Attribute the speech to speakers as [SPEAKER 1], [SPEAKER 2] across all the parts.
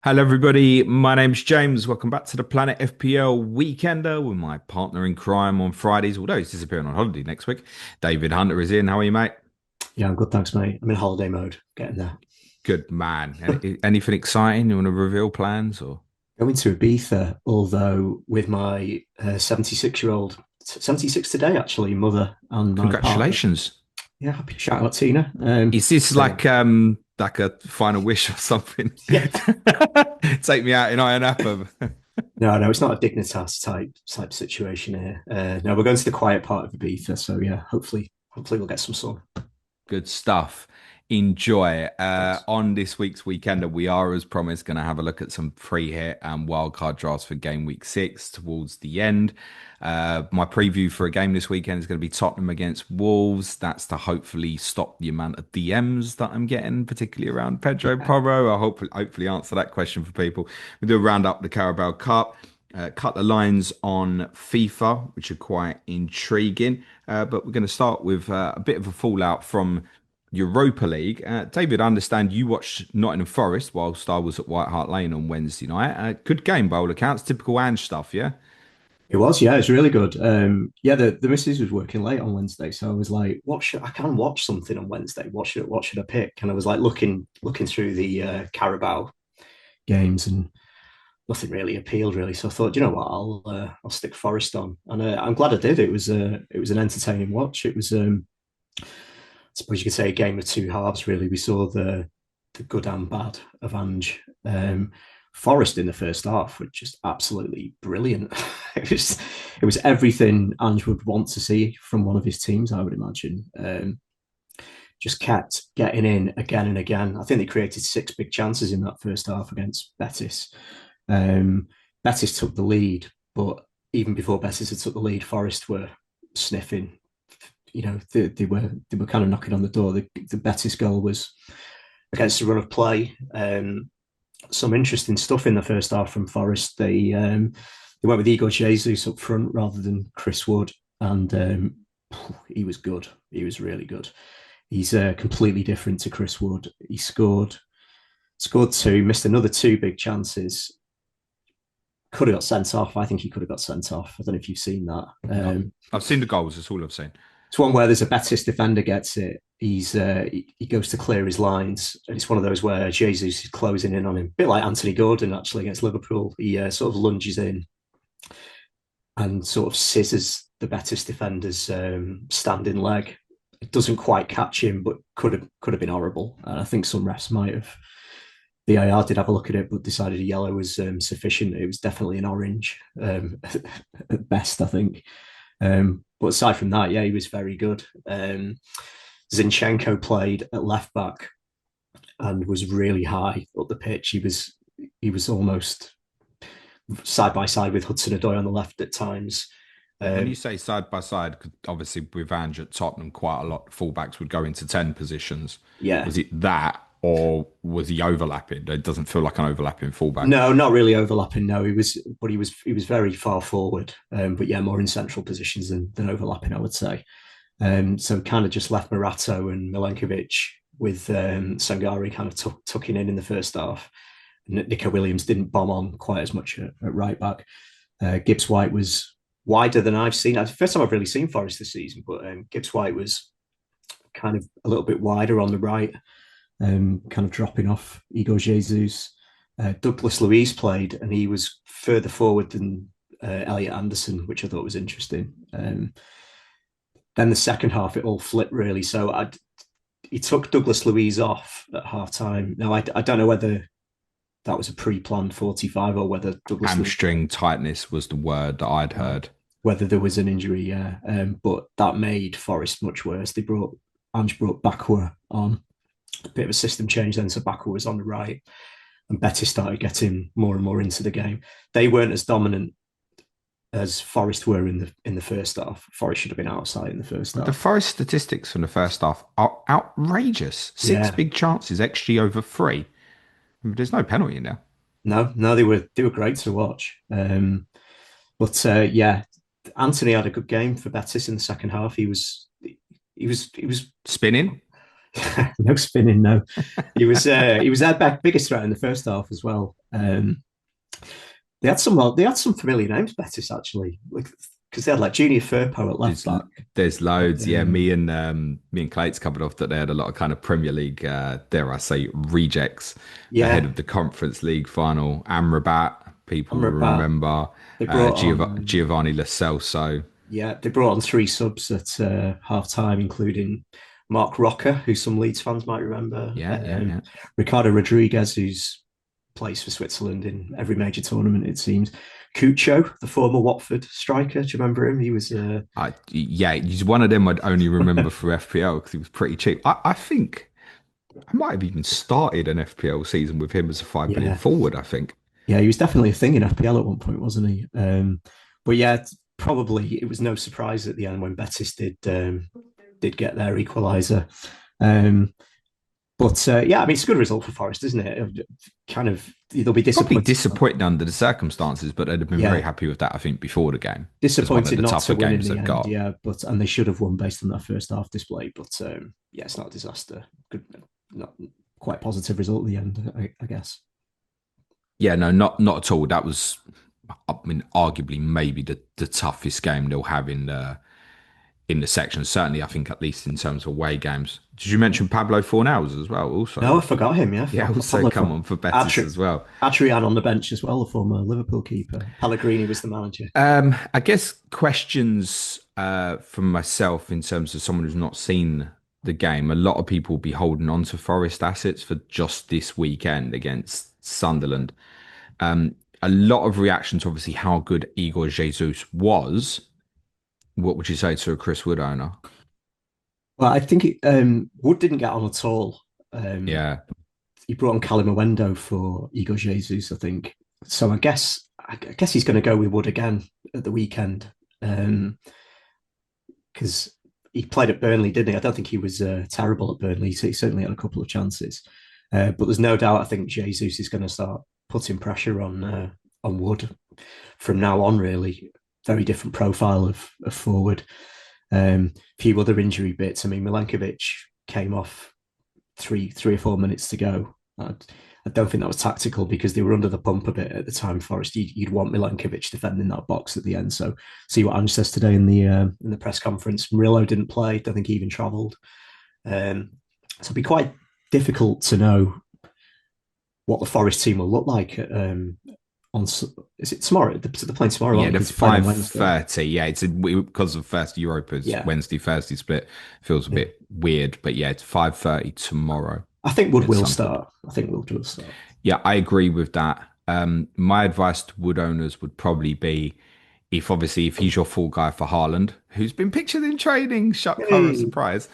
[SPEAKER 1] Hello, everybody. My name's James. Welcome back to the Planet FPL Weekender with my partner in crime on Fridays, although he's disappearing on holiday next week. David Hunter is in. How are you, mate?
[SPEAKER 2] Yeah, I'm good, thanks, mate. I'm in holiday mode, getting there.
[SPEAKER 1] Good man. Anything exciting? You want to reveal plans or?
[SPEAKER 2] Going to Ibiza, although with my 76-year-old, 76 today, actually, mother and my partner.
[SPEAKER 1] Congratulations.
[SPEAKER 2] Yeah, happy shout out, Tina.
[SPEAKER 1] Is this
[SPEAKER 2] So,
[SPEAKER 1] like a final wish or something?
[SPEAKER 2] yeah,
[SPEAKER 1] Take me out in Iron Apple.
[SPEAKER 2] no, it's not a Dignitas type situation here. No, we're going to the quiet part of Ibiza, so yeah, hopefully we'll get some sun.
[SPEAKER 1] Good stuff. Enjoy.
[SPEAKER 2] Thanks.
[SPEAKER 1] On this week's Weekender, we are, as promised, going to have a look at some free hit and wildcard drafts for game week 6 towards the end. My preview for a game this weekend is going to be Tottenham against Wolves. That's to hopefully stop the amount of DMs that I'm getting, particularly around Pedro
[SPEAKER 2] Yeah,
[SPEAKER 1] Porro. I'll hopefully answer that question for people. We do a round up the Carabao Cup. Cut the lines on FIFA, which are quite intriguing. But we're going to start with a bit of a fallout from Europa League. David, I understand you watched Nottingham Forest whilst I was at White Hart Lane on Wednesday night. Good game by all accounts, typical Ange stuff, yeah?
[SPEAKER 2] it was. Yeah, it's really good. Yeah, the missus was working late on Wednesday, so I was like, "What should I can watch something on Wednesday? What should I pick?" And I was like looking through the Carabao games, and nothing really appealed really. So I thought, you know what, I'll stick Forest on, and I'm glad I did. It was an entertaining watch. It was I suppose you could say a game of two halves. Really, we saw the good and bad of Ange. Forest in the first half were just absolutely brilliant. it was everything Ange would want to see from one of his teams, I would imagine. Just kept getting in again and again. I think they created six big chances in that first half against Betis. Um, Betis took the lead, but even before Betis had took the lead, Forest were sniffing. They were kind of knocking on the door. The Betis goal was against the run of play. Some interesting stuff in the first half from Forest. They went with GW6 up front rather than Chris Wood, and he was good. He was really good. He's completely different to Chris Wood. He scored two, missed another two big chances. Could have got sent off. I think he could have got sent off. I don't know if you've seen that.
[SPEAKER 1] I- I've seen the goals, that's all I've seen.
[SPEAKER 2] It's one where there's a Betis defender gets it. He goes to clear his lines, and it's one of those where Jesus is closing in on him, a bit like Anthony Gordon actually against Liverpool. He sort of lunges in and sort of scissors the Betis defender's standing leg. It doesn't quite catch him, but could have been horrible. And I think some refs might have. The IR did have a look at it, but decided a yellow was sufficient. It was definitely an orange at best, I think. But aside from that, yeah, he was very good. Zinchenko played at left back and was really high up the pitch. He was almost side by side with Hudson-Odoi on the left at times.
[SPEAKER 1] When you
[SPEAKER 2] Um,
[SPEAKER 1] say side by side, 'cause obviously with Ange at Tottenham, quite a lot fullbacks would go into 10 positions.
[SPEAKER 2] yeah,
[SPEAKER 1] Was it that, or was he overlapping? It doesn't feel like an overlapping fullback.
[SPEAKER 2] no, not really overlapping. No, he was very far forward. But yeah, more in central positions than overlapping, I would say. So kind of just left Morato and Milenkovic with Sangari kind of tucking in the first half. Nico Williams didn't bomb on quite as much at right back. Gibbs White was wider than I've seen. It's the first time I've really seen Forest this season, but Gibbs White was kind of a little bit wider on the right, kind of dropping off Igor Jesus. Douglas Luiz played, and he was further forward than Elliot Anderson, which I thought was interesting. Then the second half, it all flipped really. So he took Douglas Luiz off at half time. Now, I don't know whether that was a pre-planned 45 or whether Douglas Luiz,
[SPEAKER 1] Hamstring tightness was the word that I'd
[SPEAKER 2] right,
[SPEAKER 1] heard.
[SPEAKER 2] whether there was an injury, yeah. But that made Forest much worse. Ange brought Bakwa on, a bit of a system change then, so Bakwa was on the right, and Betis started getting more and more into the game. They weren't as dominant as Forest were in the first half. Forest should have been outside in the first
[SPEAKER 1] The
[SPEAKER 2] half.
[SPEAKER 1] Forest statistics from the first half are outrageous. Six
[SPEAKER 2] Yeah,
[SPEAKER 1] big chances, XG over three. There's no penalty in there.
[SPEAKER 2] no, they were great to watch. But yeah, Anthony had a good game for Betis in the second half. He was
[SPEAKER 1] Spinning.
[SPEAKER 2] No spinning, no. He was their biggest threat in the first half as well. They had some familiar names, Betis actually, because they had like Junior Firpo at left
[SPEAKER 1] There's
[SPEAKER 2] back.
[SPEAKER 1] there's
[SPEAKER 2] And,
[SPEAKER 1] loads. Yeah, me and Clates covered off that they had a lot of kind of Premier League, dare I say, rejects ahead
[SPEAKER 2] yeah,
[SPEAKER 1] of the Conference League final. Amrabat,
[SPEAKER 2] I
[SPEAKER 1] people will
[SPEAKER 2] remember that
[SPEAKER 1] remember.
[SPEAKER 2] they brought on
[SPEAKER 1] Giovanni Lo Celso.
[SPEAKER 2] yeah they brought on three subs at half time, including Mark Rocker, who some Leeds fans might remember,
[SPEAKER 1] Yeah, yeah, yeah.
[SPEAKER 2] Ricardo Rodriguez, who's plays for Switzerland in every major tournament, it seems. Cucho, the former Watford striker, do you remember him? He was
[SPEAKER 1] Yeah, he's one of them I'd only remember for FPL because he was pretty cheap. I think I might have even started an FPL season with him as a 5 million
[SPEAKER 2] yeah,
[SPEAKER 1] forward, I think.
[SPEAKER 2] yeah, he was definitely a thing in FPL at one point, wasn't he? But yeah, probably it was no surprise at the end when Betis did get their equaliser. Um, but yeah, I mean, it's a good result for Forest, isn't it? Kind of, they'll be
[SPEAKER 1] Probably
[SPEAKER 2] disappointed.
[SPEAKER 1] disappointed under the circumstances, but they'd have been very
[SPEAKER 2] Yeah,
[SPEAKER 1] happy with that, I think, before the game. It's one of
[SPEAKER 2] disappointed
[SPEAKER 1] the
[SPEAKER 2] not
[SPEAKER 1] tougher
[SPEAKER 2] to win in
[SPEAKER 1] games
[SPEAKER 2] the
[SPEAKER 1] they've
[SPEAKER 2] end.
[SPEAKER 1] got.
[SPEAKER 2] Yeah, and they should have won based on that first half display. But yeah, it's not a disaster. Good, not quite positive result at the end, I guess.
[SPEAKER 1] Yeah, no, not at all. That was, I mean, arguably maybe the toughest game they'll have in the section. Certainly, I think at least in terms of away games. Did you mention Pablo Fornals as well? Also,
[SPEAKER 2] No, I forgot him. Yeah,
[SPEAKER 1] yeah, also
[SPEAKER 2] Pablo
[SPEAKER 1] come on for Betis
[SPEAKER 2] Adri-
[SPEAKER 1] as well.
[SPEAKER 2] Adrian on the bench as well, the former Liverpool keeper. Pellegrini was the manager.
[SPEAKER 1] I guess questions from myself in terms of someone who's not seen the game. A lot of people will be holding on to Forest assets for just this weekend against Sunderland. A lot of reactions, obviously, how good Igor Jesus was. What would you say to a Chris Wood owner?
[SPEAKER 2] Well, I think Wood didn't get on at all. Um,
[SPEAKER 1] Yeah,
[SPEAKER 2] he brought on Callum Owendo for Igor Jesus, I think. So I guess he's going to go with Wood again at the weekend because he played at Burnley, didn't he? I don't think he was terrible at Burnley. So he certainly had a couple of chances, but there's no doubt. I think Jesus is going to start putting pressure on Wood from now on. Really, very different profile of forward. Few other injury bits. I mean, Milenkovic came off three or 4 minutes to go. I don't think that was tactical because they were under the pump a bit at the time. Forest, you'd want Milenkovic defending that box at the end. So see what Ange says today in the press conference. Murillo didn't play. Don't think he even travelled. So it'd be quite difficult to know what the Forest team will look like on. Is it tomorrow? They're playing tomorrow,
[SPEAKER 1] yeah.
[SPEAKER 2] aren't they?
[SPEAKER 1] The
[SPEAKER 2] Because they're playing on
[SPEAKER 1] five
[SPEAKER 2] Wednesday.
[SPEAKER 1] thirty. Yeah, because of first Europa's
[SPEAKER 2] Yeah,
[SPEAKER 1] Wednesday Thursday split feels a
[SPEAKER 2] yeah.
[SPEAKER 1] bit weird, but yeah, it's 5:30 tomorrow
[SPEAKER 2] I think Wood
[SPEAKER 1] against
[SPEAKER 2] will
[SPEAKER 1] Sunderland.
[SPEAKER 2] start. I think Wood will start.
[SPEAKER 1] Yeah, I agree with that. My advice to Wood owners would probably be if he's your full guy for Haaland, who's been pictured in training, shock, horror,
[SPEAKER 2] Hey.
[SPEAKER 1] surprise.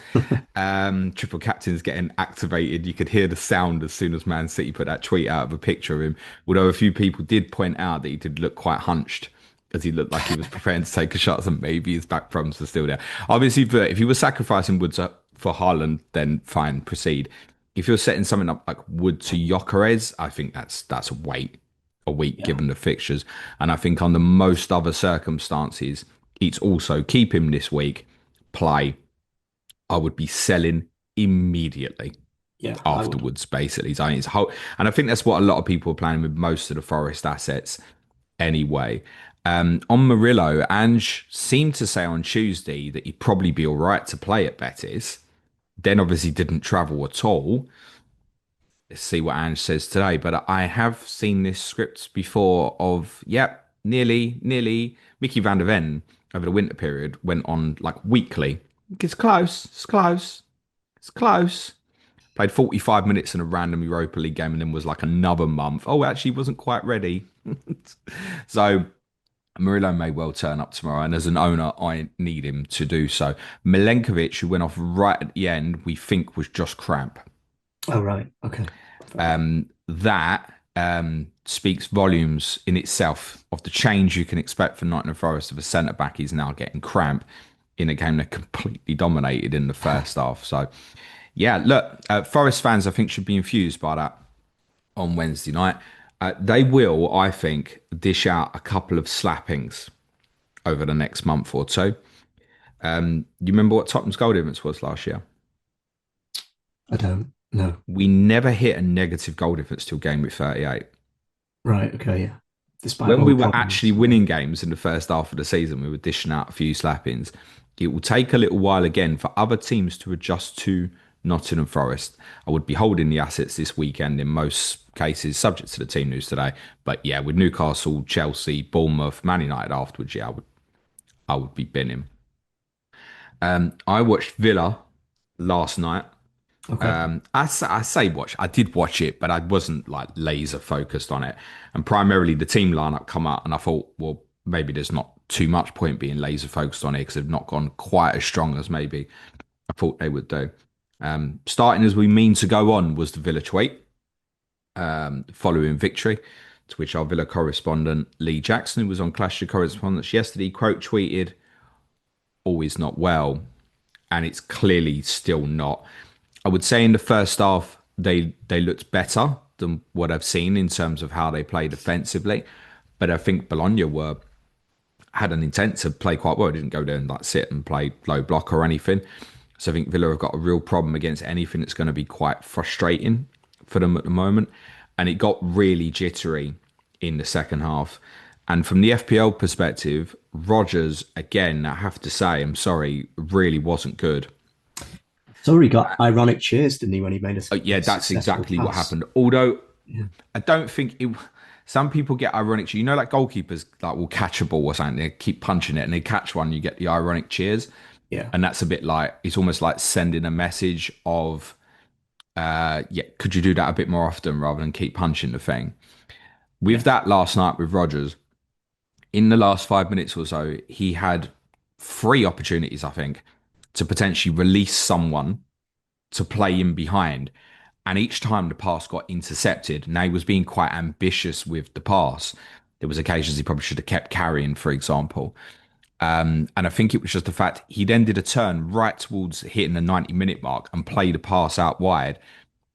[SPEAKER 1] Triple captain's getting activated. You could hear the sound as soon as Man City put that tweet out of a picture of him. Although a few people did point out that he did look quite hunched as he looked like he was preparing to take a shot, and maybe his back problems were still there. Obviously, if you were sacrificing Woods for Haaland, then fine, proceed. If you're setting something up like Wood to Gyökeres, I think that's a week
[SPEAKER 2] Yeah,
[SPEAKER 1] given the fixtures. And I think under most other circumstances, it's also keep him this week, play. I would be selling immediately
[SPEAKER 2] yeah, I would.
[SPEAKER 1] afterwards, basically. So it's whole, and I think that's what a lot of people are planning with most of the Forest assets anyway. On Murillo, Ange seemed to say on Tuesday that he'd probably be all right to play at Betis. Then obviously didn't travel at all. Let's see what Ange says today. But I have seen this script before of, yep, nearly. Mickey van der Ven over the winter period went on like weekly. It's close. It's close. It's close. Played 45 minutes in a random Europa League game and then was like another month. Oh, actually wasn't quite ready. So Murillo may well turn up tomorrow. And as an owner, I need him to do so. Milenkovic, who went off right at the end, we think was just cramp.
[SPEAKER 2] Oh, right. Okay. Fair.
[SPEAKER 1] That speaks volumes in itself of the change you can expect from Nottingham Forest if a centre back is now getting cramp in a game that completely dominated in the first half. So, yeah, look, Forest fans, I think, should be infused by that on Wednesday night. They will, I think, dish out a couple of slappings over the next month or two. You remember what Tottenham's goal difference was last year?
[SPEAKER 2] I don't know.
[SPEAKER 1] We never hit a negative goal difference till game week 38.
[SPEAKER 2] Right. Okay. Yeah. Despite
[SPEAKER 1] When
[SPEAKER 2] all
[SPEAKER 1] we
[SPEAKER 2] the
[SPEAKER 1] were actually
[SPEAKER 2] problems. Yeah.
[SPEAKER 1] winning games in the first half of the season, we were dishing out a few slappings. It will take a little while again for other teams to adjust to Nottingham Forest. I would be holding the assets this weekend in most cases, subject to the team news today. But yeah, with Newcastle, Chelsea, Bournemouth, Man United afterwards, yeah, I would be binning. I watched Villa last night.
[SPEAKER 2] Okay.
[SPEAKER 1] I say watch. I did watch it, but I wasn't like laser focused on it. And primarily the team lineup come out, and I thought, well, maybe there's not too much point being laser focused on it because they've not gone quite as strong as maybe I thought they would do. Starting as we mean to go on was the Villa tweet following victory, to which our Villa correspondent Lee Jackson, who was on Clash of Correspondents yesterday, quote tweeted, "Always not well," and it's clearly still not. I would say in the first half they looked better than what I've seen in terms of how they played offensively, but I think Bologna were had an intent to play quite well. They didn't go there and like sit and play low block or anything. So I think Villa have got a real problem against anything that's going to be quite frustrating for them at the moment. And it got really jittery in the second half. And from the FPL perspective, Rodgers, again, I have to say, I'm sorry, really wasn't good.
[SPEAKER 2] So he got ironic cheers, didn't he, when he made
[SPEAKER 1] Yeah,
[SPEAKER 2] a
[SPEAKER 1] that's
[SPEAKER 2] successful
[SPEAKER 1] exactly what
[SPEAKER 2] pass?
[SPEAKER 1] happened. Although
[SPEAKER 2] Yeah.
[SPEAKER 1] I don't think it. Some people get ironic. You know, like goalkeepers, like will catch a ball or something. They keep punching it, and they catch one. You get the ironic cheers,
[SPEAKER 2] Yeah.
[SPEAKER 1] and that's a bit like it's almost like sending a message of, yeah, could you do that a bit more often rather than keep punching the thing? With
[SPEAKER 2] Yeah.
[SPEAKER 1] that last night with Rogers, in the last 5 minutes or so, he had three opportunities, I think, to potentially release someone to play in behind. And each time the pass got intercepted, and he was being quite ambitious with the pass. There was occasions he probably should have kept carrying, for example. And I think it was just the fact he then did a turn right towards hitting the 90-minute mark and played a pass out wide.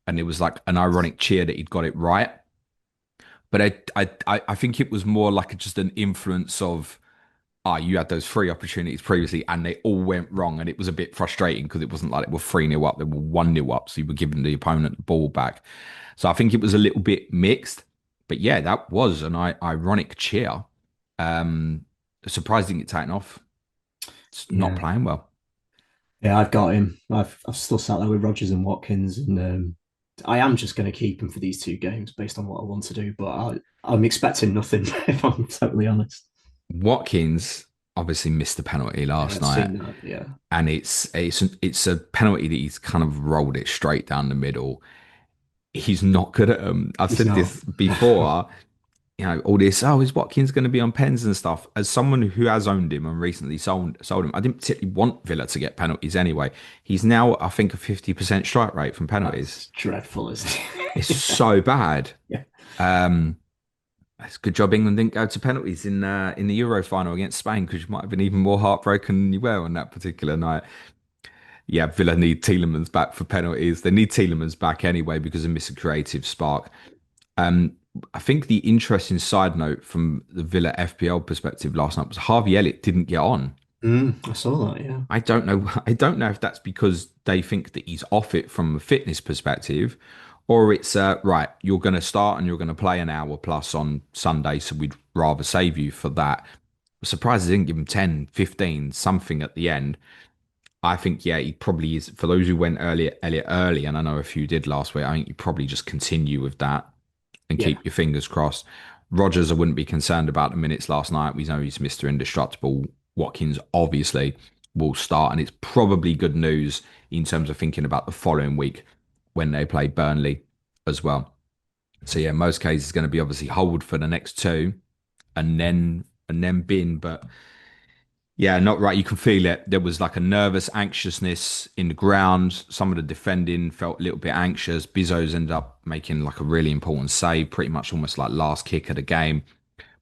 [SPEAKER 1] And it was like an ironic cheer that he'd got it right. But I think it was more like just an influence of you had those three opportunities previously and they all went wrong. And it was a bit frustrating because it wasn't like they were 3-0 up, they were 1-0 up. So you were giving the opponent the ball back. So I think it was a little bit mixed. But yeah, that was an ironic cheer. Um, Surprised he didn't get taken off. It's not
[SPEAKER 2] Yeah.
[SPEAKER 1] playing well.
[SPEAKER 2] Yeah, I've got him. I've still sat there with Rogers and Watkins, and I am just going to keep him for these two games based on what I want to do. But I'm expecting nothing if I'm totally honest.
[SPEAKER 1] Watkins obviously missed the penalty
[SPEAKER 2] Yeah,
[SPEAKER 1] last
[SPEAKER 2] I've
[SPEAKER 1] night.
[SPEAKER 2] seen that. Yeah,
[SPEAKER 1] And it's a penalty that he's kind of rolled it straight down the middle. He's not good at them. I've
[SPEAKER 2] he's
[SPEAKER 1] said
[SPEAKER 2] not.
[SPEAKER 1] this before. All this, oh, is Watkins going to be on pens and stuff? As someone who has owned him and recently sold him, I didn't particularly want Villa to get penalties anyway. He's now, I think, a 50% strike rate from penalties.
[SPEAKER 2] That's dreadful, isn't
[SPEAKER 1] It's
[SPEAKER 2] it?
[SPEAKER 1] so bad.
[SPEAKER 2] Yeah,
[SPEAKER 1] Um, it's a good job England didn't go to penalties in the Euro final against Spain because you might have been even more heartbroken than you were on that particular night. Yeah, Villa need Tielemans back for penalties. They need Tielemans back anyway because of missing creative spark. Um, I think the interesting side note from the Villa FPL perspective last night was Harvey Elliott didn't get on.
[SPEAKER 2] I saw that. Yeah,
[SPEAKER 1] I don't know. I don't know if that's because they think that he's off it from a fitness perspective, or it's right. You're going to start and you're going to play an hour plus on Sunday, so we'd rather save you for that. I'm surprised they didn't give him 10, 15, something at the end. I think, yeah, he probably is. For those who went Elliot early, and I know a few did last week, I think you probably just continue with that and
[SPEAKER 2] yeah,
[SPEAKER 1] keep your fingers crossed. Rogers, I wouldn't be concerned about the minutes last night. We know he's Mr. Indestructible. Watkins obviously will start, and it's probably good news in terms of thinking about the following week when they play Burnley as well. So yeah, most cases it's going to be obviously hold for the next two and then bin, but yeah, not right. You can feel it. There was like a nervous anxiousness in the ground. Some of the defending felt a little bit anxious. Bizzo's ended up making like a really important save, pretty much almost like last kick of the game.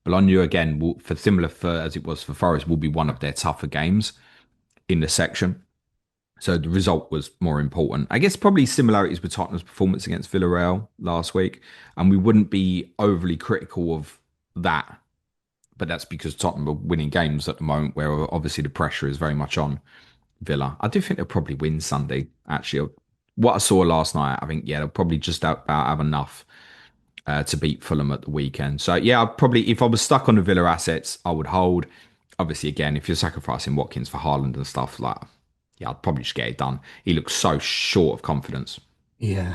[SPEAKER 1] Bologna again, for similar for as it was for Forest, will be one of their tougher games in the section. So the result was more important. I guess probably similarities with Tottenham's performance against Villarreal last week, and we wouldn't be overly critical of that, but that's because Tottenham are winning games at the moment where obviously the pressure is very much on Villa. I do think they'll probably win Sunday, actually. what I saw last night, I think, yeah, they'll probably just about have enough to beat Fulham at the weekend. So, yeah, I'd probably, if I was stuck on the Villa assets, I would hold. Obviously, again, if you're sacrificing Watkins for Haaland and stuff, like, yeah, I'd probably just get it done. He looks so short of confidence.
[SPEAKER 2] Yeah,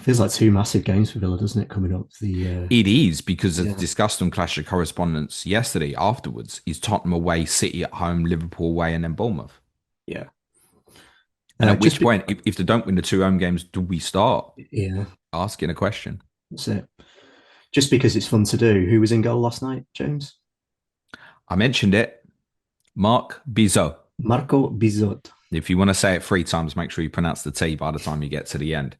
[SPEAKER 2] feels like two massive games for Villa, doesn't it? Coming up,
[SPEAKER 1] It is because, as
[SPEAKER 2] yeah,
[SPEAKER 1] discussed on Clash of Correspondence yesterday, afterwards, is Tottenham away, City at home, Liverpool away, and then Bournemouth.
[SPEAKER 2] yeah.
[SPEAKER 1] And at
[SPEAKER 2] Just
[SPEAKER 1] which point, if they don't win the two home games, do we start
[SPEAKER 2] yeah,
[SPEAKER 1] asking a question?
[SPEAKER 2] that's it. Just because it's fun to do. Who was in goal last night, James?
[SPEAKER 1] I mentioned it, Mark Bizot.
[SPEAKER 2] Marco Bizot.
[SPEAKER 1] If you want to say it 3 times, make sure you pronounce the T by the time you get to the end.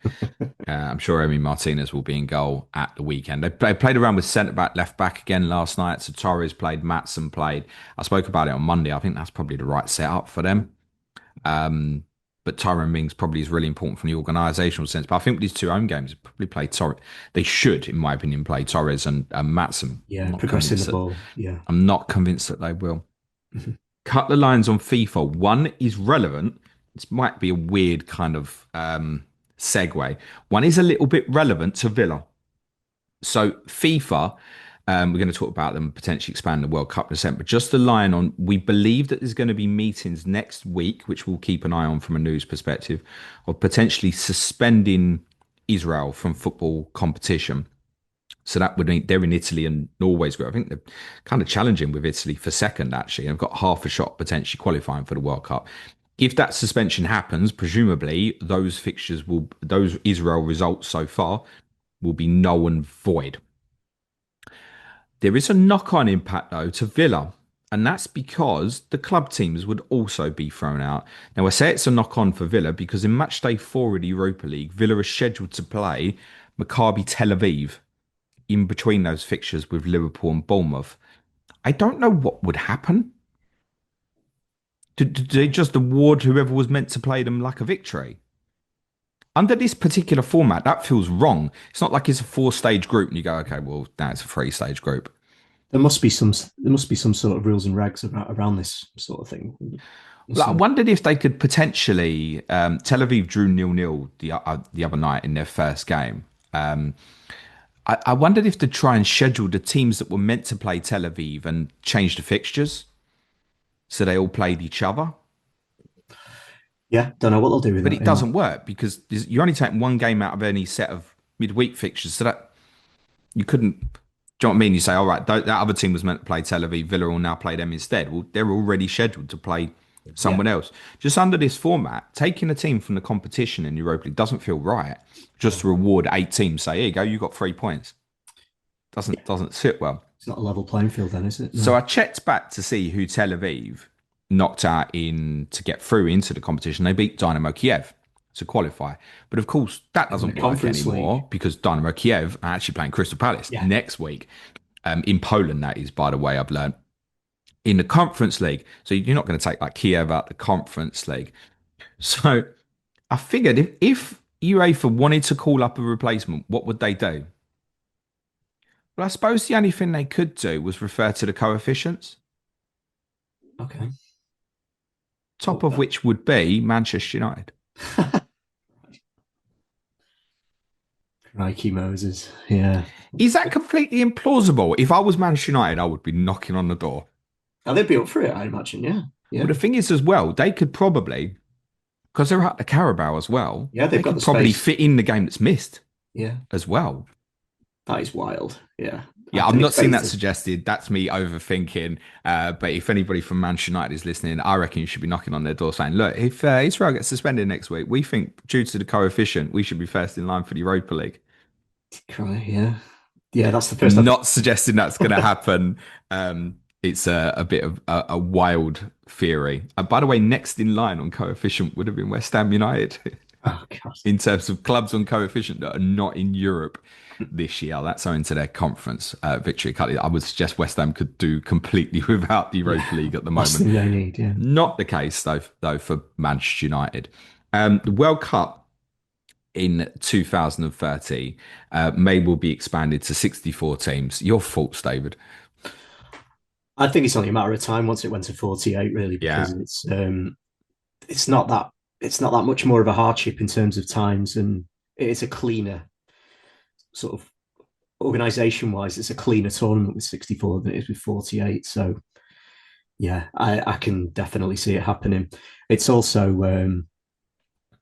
[SPEAKER 1] I'm sure Emi Martinez will be in goal at the weekend. They played around with centre back, left back again last night. So Torres played, Matson played. I spoke about it on Monday. I think that's probably the right setup for them. But Tyrone Mings probably is really important from the organisational sense. But I think with these two home games, they probably play Torres. They should, in my opinion, play Torres and Matson.
[SPEAKER 2] Yeah, progressing the
[SPEAKER 1] That.
[SPEAKER 2] ball. Yeah.
[SPEAKER 1] I'm not convinced that they will. Cut the lines on FIFA. One is relevant. This might be a weird kind of segue. One is a little bit relevant to Villa. So FIFA, we're going to talk about them potentially expand the World Cup in a second, but just a line on, we believe that there's going to be meetings next week, which we'll keep an eye on from a news perspective, of potentially suspending Israel from football competition. So that would mean they're in Italy and Norway's group. I think they're kind of challenging with Italy for second, actually, and have got half a shot potentially qualifying for the World Cup. If that suspension happens, presumably those Israel results so far will be null and void. There is a knock-on impact though to Villa, and that's because the club teams would also be thrown out. Now I say it's a knock-on for Villa because in match day 4 of the Europa League, Villa is scheduled to play Maccabi Tel Aviv in between those fixtures with Liverpool and Bournemouth. I don't know what would happen. Did they just award whoever was meant to play them like a victory? Under this particular format, that feels wrong. It's not like it's a 4-stage group and you go, okay, well, now it's a 3-stage group.
[SPEAKER 2] There must be some sort of rules and regs around this sort of thing.
[SPEAKER 1] Like, I
[SPEAKER 2] So,
[SPEAKER 1] wondered if they could potentially. Tel Aviv drew 0-0 the other night in their first game. I wondered if to try and schedule the teams that were meant to play Tel Aviv and change the fixtures so they all played each other.
[SPEAKER 2] yeah, don't know what they'll do with
[SPEAKER 1] But
[SPEAKER 2] that.
[SPEAKER 1] it
[SPEAKER 2] Yeah,
[SPEAKER 1] doesn't work because you're only taking one game out of any set of midweek fixtures. So that you couldn't. Do you know what I mean? You say, all right, that other team was meant to play Tel Aviv, Villa will now play them instead. Well, they're already scheduled to play
[SPEAKER 2] yeah,
[SPEAKER 1] someone else. Just under this format, taking a team from the competition in Europa League doesn't feel right. Just
[SPEAKER 2] no,
[SPEAKER 1] to reward 8 teams, say, here you go, you got 3 points.
[SPEAKER 2] yeah.
[SPEAKER 1] Doesn't sit well.
[SPEAKER 2] It's not a level playing field, then, is it?
[SPEAKER 1] So
[SPEAKER 2] No.
[SPEAKER 1] I checked back to see who Tel Aviv knocked out in to get through into the competition. They beat Dynamo Kiev to qualify. But of course, that
[SPEAKER 2] In the
[SPEAKER 1] doesn't work
[SPEAKER 2] Conference League.
[SPEAKER 1] anymore because Dynamo Kiev are actually playing Crystal Palace
[SPEAKER 2] Yeah,
[SPEAKER 1] next week. In Poland, that is, by the way, I've learned. In the Conference League. So you're not going to take like Kiev out the Conference League. So I figured if UEFA wanted to call up a replacement, what would they do? Well, I suppose the only thing they could do was refer to the coefficients,
[SPEAKER 2] okay.
[SPEAKER 1] top of which would be Manchester United.
[SPEAKER 2] Crikey Moses. Yeah.
[SPEAKER 1] Is that completely implausible? If I was Manchester United, I would be knocking on the door.
[SPEAKER 2] Now they'd be up for it, I imagine. Yeah.
[SPEAKER 1] Well,
[SPEAKER 2] Yeah.
[SPEAKER 1] the thing is, as well, they could probably, because they're at the Carabao as well,
[SPEAKER 2] Yeah, they've
[SPEAKER 1] they
[SPEAKER 2] got
[SPEAKER 1] could
[SPEAKER 2] the
[SPEAKER 1] probably
[SPEAKER 2] space.
[SPEAKER 1] fit in the game that's missed
[SPEAKER 2] Yeah.
[SPEAKER 1] as well.
[SPEAKER 2] That is wild. Yeah. I
[SPEAKER 1] Yeah, I'm
[SPEAKER 2] can
[SPEAKER 1] not seeing
[SPEAKER 2] expect
[SPEAKER 1] that
[SPEAKER 2] it.
[SPEAKER 1] suggested. That's me overthinking. But if anybody from Manchester United is listening, I reckon you should be knocking on their door saying, look, if Israel gets suspended next week, we think due to the coefficient, we should be first in line for the Europa League.
[SPEAKER 2] Cry. Yeah. Yeah, that's the first I've.
[SPEAKER 1] Not suggesting that's going to happen. It's a bit of a wild theory. By the way, next in line on coefficient would have been West Ham United
[SPEAKER 2] Oh, God.
[SPEAKER 1] in terms of clubs on coefficient that are not in Europe this year. That's owing to their conference victory. I would suggest West Ham could do completely without the Europa
[SPEAKER 2] Yeah.
[SPEAKER 1] League at the
[SPEAKER 2] Last
[SPEAKER 1] moment.
[SPEAKER 2] thing they need. Yeah.
[SPEAKER 1] Not the case though for Manchester United. The World Cup in 2030 may will be expanded to 64 teams. Your thoughts, David?
[SPEAKER 2] I think it's only a matter of time once it went to 48, really,
[SPEAKER 1] Yeah.
[SPEAKER 2] because it's not that it's not that much more of a hardship in terms of times, and it's a cleaner sort of organization wise. It's a cleaner tournament with 64 than it is with 48. So yeah, I can definitely see it happening. It's also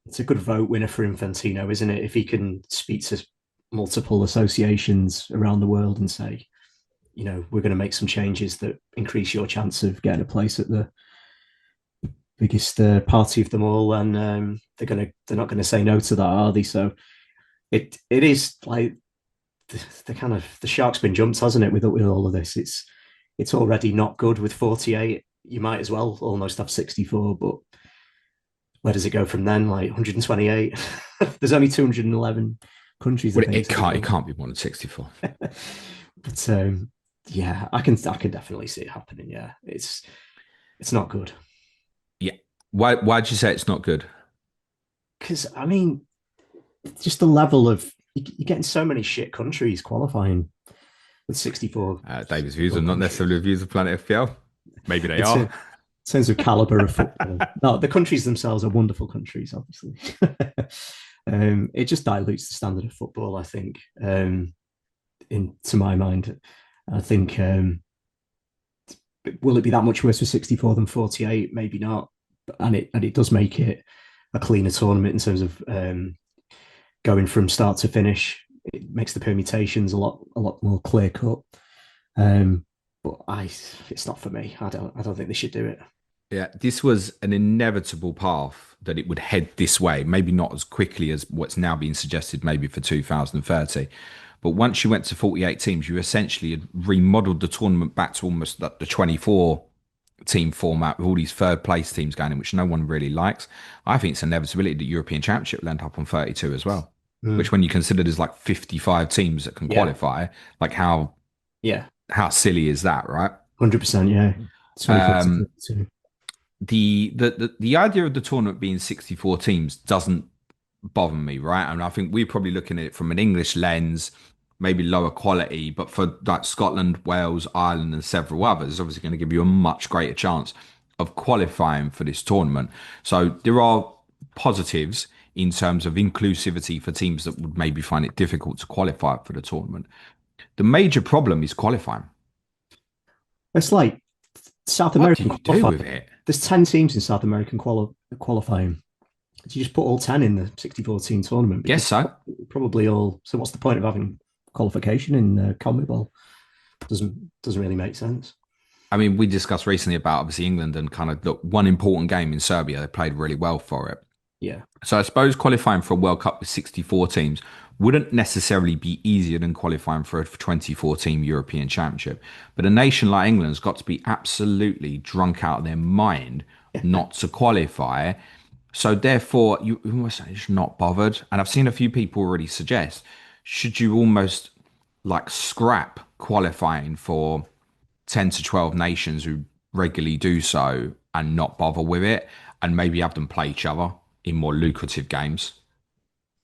[SPEAKER 2] it's a good vote winner for Infantino, isn't it? If he can speak to multiple associations around the world and say, we're going to make some changes that increase your chance of getting a place at the biggest party of them all, and they're not going to say no to that, are they? So it is like the kind of the shark's been jumped, hasn't it? With all of this, it's already not good with 48. You might as well almost have 64, but where does it go from then? Like 128. There's only 211 countries, I
[SPEAKER 1] Well,
[SPEAKER 2] think.
[SPEAKER 1] it can't be more than 64.
[SPEAKER 2] But yeah, I can definitely see it happening. Yeah, it's not good.
[SPEAKER 1] Yeah. Why'd you say it's not good?
[SPEAKER 2] Because I mean, just the level of you're getting so many shit countries qualifying with 64,
[SPEAKER 1] David's views
[SPEAKER 2] 64
[SPEAKER 1] are not
[SPEAKER 2] countries.
[SPEAKER 1] necessarily the views of Planet FPL. Maybe they
[SPEAKER 2] It's
[SPEAKER 1] are.
[SPEAKER 2] in terms of caliber of football. No, the countries themselves are wonderful countries, obviously. It just dilutes the standard of football, I think. To my mind, I think will it be that much worse for 64 than 48? Maybe not, and it does make it a cleaner tournament in terms of going from start to finish. It makes the permutations a lot more clear cut. Um, but it's not for me. I don't think they should do it.
[SPEAKER 1] Yeah, this was an inevitable path that it would head this way. Maybe not as quickly as what's now being suggested, maybe for 2030. But once you went to 48 teams, you essentially had remodeled the tournament back to almost like the 24 team format with all these third place teams going in, which no one really likes. I think it's an inevitability that European Championship will end up on 32 as well. Which,
[SPEAKER 2] Mm.
[SPEAKER 1] when you consider there's like 55 teams that can
[SPEAKER 2] Yeah,
[SPEAKER 1] qualify, like
[SPEAKER 2] yeah,
[SPEAKER 1] how silly is that, right?
[SPEAKER 2] 100%. Yeah, 24 to
[SPEAKER 1] Um,
[SPEAKER 2] 32.
[SPEAKER 1] the idea of the tournament being 64 teams doesn't bother me, right? And I think we're probably looking at it from an English lens, maybe lower quality, but for like Scotland, Wales, Ireland, and several others, obviously going to give you a much greater chance of qualifying for this tournament. So there are positives in terms of inclusivity for teams that would maybe find it difficult to qualify for the tournament. The major problem is qualifying.
[SPEAKER 2] It's like South
[SPEAKER 1] What do
[SPEAKER 2] American
[SPEAKER 1] you do with
[SPEAKER 2] qualifying.
[SPEAKER 1] it?
[SPEAKER 2] There's 10 teams in South American qualifying. Do you just put all 10 in the 64 team tournament?
[SPEAKER 1] Guess
[SPEAKER 2] Because
[SPEAKER 1] so.
[SPEAKER 2] probably all. So what's the point of having qualification in CONMEBOL? Doesn't really make sense.
[SPEAKER 1] I mean, we discussed recently about obviously England and kind of the one important game in Serbia. They played really well for it.
[SPEAKER 2] Yeah,
[SPEAKER 1] So I suppose qualifying for a World Cup with 64 teams wouldn't necessarily be easier than qualifying for a 24 team European Championship. But a nation like England's got to be absolutely drunk out of their mind not to qualify. So therefore, you almost say just not bothered. And I've seen a few people already suggest, should you almost like scrap qualifying for 10 to 12 nations who regularly do so and not bother with it, and maybe have them play each other in more lucrative games